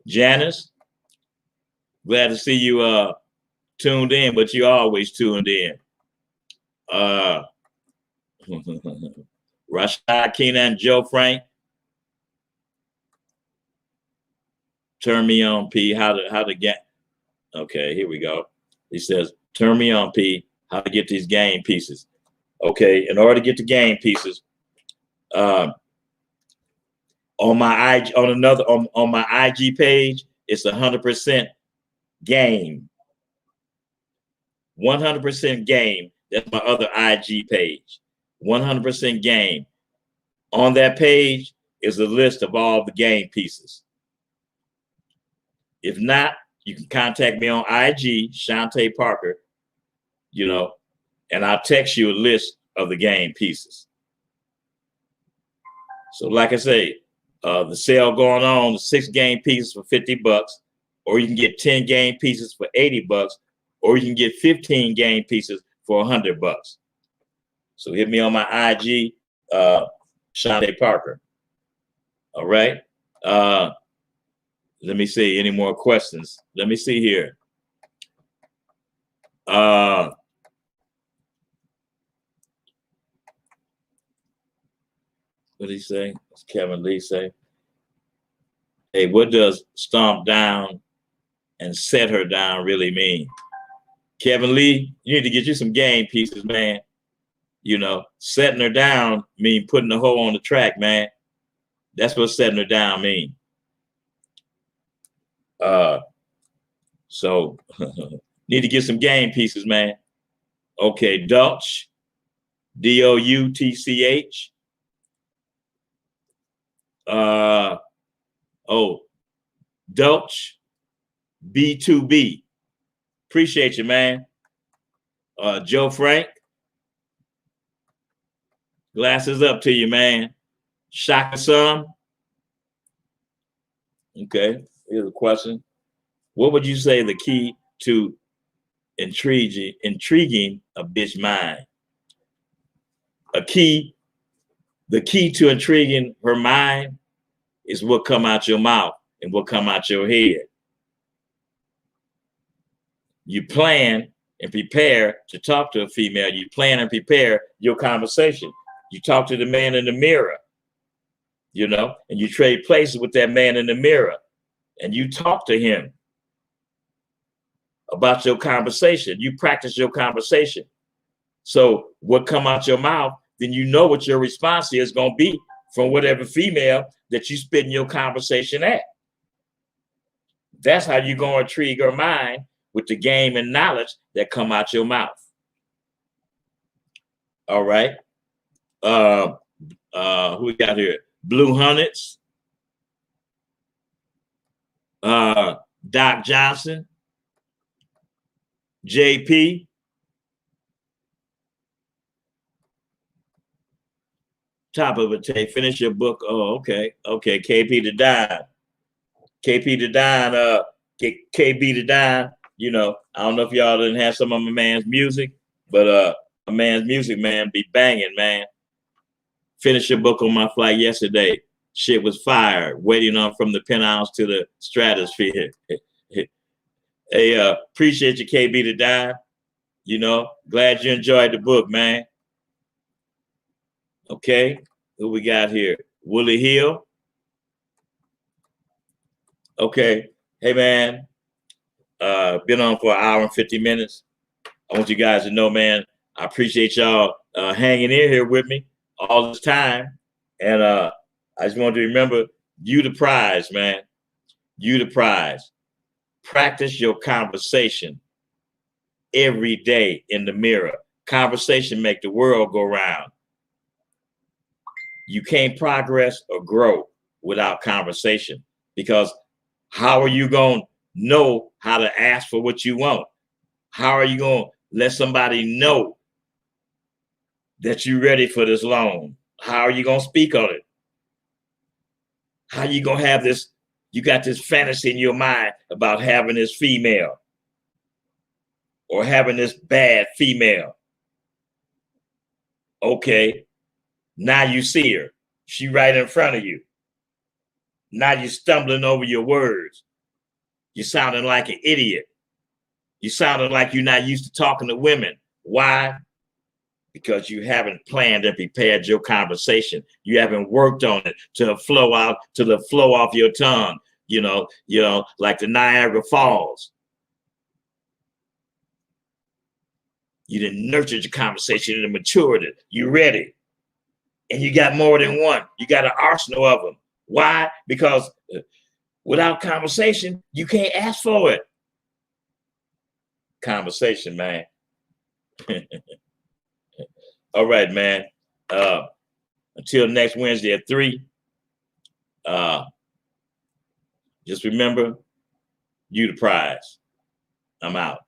Janice, glad to see you tuned in, but you always tuned in. Rashad Keenan, Joe Frank, turn me on, P. How to get? Okay, here we go. He says, turn me on, P. How to get these game pieces? Okay, in order to get the game pieces, on my IG page, it's 100% game. 100% game. That's my other IG page. 100% game. On that page is a list of all the game pieces. If not, you can contact me on IG, Shantae Parker, and I'll text you a list of the game pieces. So like I say, the sale going on, the 6 game pieces for $50, or you can get 10 game pieces for $80, or you can get 15 game pieces for $100. So hit me on my IG, Shante Parker. All right. Let me see any more questions. Let me see here. What did he say? What's Kevin Lee say? Hey, what does stomp down and set her down really mean? Kevin Lee, you need to get you some game pieces, man. You know, setting her down mean putting the hoe on the track, man. That's what setting her down mean. So need to get some game pieces, man. Okay, Dutch, Doutch. Dutch, B2B. Appreciate you, man. Joe Frank, glasses up to you, man. Shaka Sun. Okay, here's a question. What would you say the key to intriguing a bitch mind? The key to intriguing her mind is what come out your mouth and what come out your head. You plan and prepare to talk to a female. You plan and prepare your conversation. You talk to the man in the mirror, you know, and you trade places with that man in the mirror, and you talk to him about your conversation. You practice your conversation. So what come out your mouth, then you know what your response is going to be from whatever female that you spitting your conversation at. That's how you're going to intrigue her mind, with the game and knowledge that come out your mouth. All right. Who we got here? Blue Hunnets. Doc Johnson. JP. Top of it, finish your book. Oh, okay. Okay, KP the Dime. KP the Dime, KB the Dime. You know, I don't know if y'all didn't have some of my man's music, but my man's music, man, be banging, man. Finished your book on my flight yesterday. Shit was fire. Waiting on from the penthouse to the stratosphere. Hey, appreciate you, KB the Dime. You know, glad you enjoyed the book, man. Okay, who we got here? Willie Hill. Okay, hey, man. Been on for an hour and 50 minutes. I want you guys to know, man, I appreciate y'all hanging in here with me all this time. And I just want to remember, you the prize, man. You the prize. Practice your conversation every day in the mirror. Conversation make the world go round. You can't progress or grow without conversation, because how are you going to know how to ask for what you want? How are you going to let somebody know that you're ready for this loan? How are you going to speak on it? How are you going to have this? You got this fantasy in your mind about having this female or having this bad female. Okay, now you see her. She right in front of you. Now you're stumbling over your words. You're sounding like an idiot. You sounding like you're not used to talking to women. Why? Because you haven't planned and prepared your conversation. You haven't worked on it to flow out, to the flow off your tongue. You know, like the Niagara Falls. You didn't nurture your conversation and matured it. You ready. And you got more than one. You got an arsenal of them. Why? Because without conversation, you can't ask for it. Conversation, man. All right, man. Until next Wednesday at 3. Just remember, you the prize. I'm out.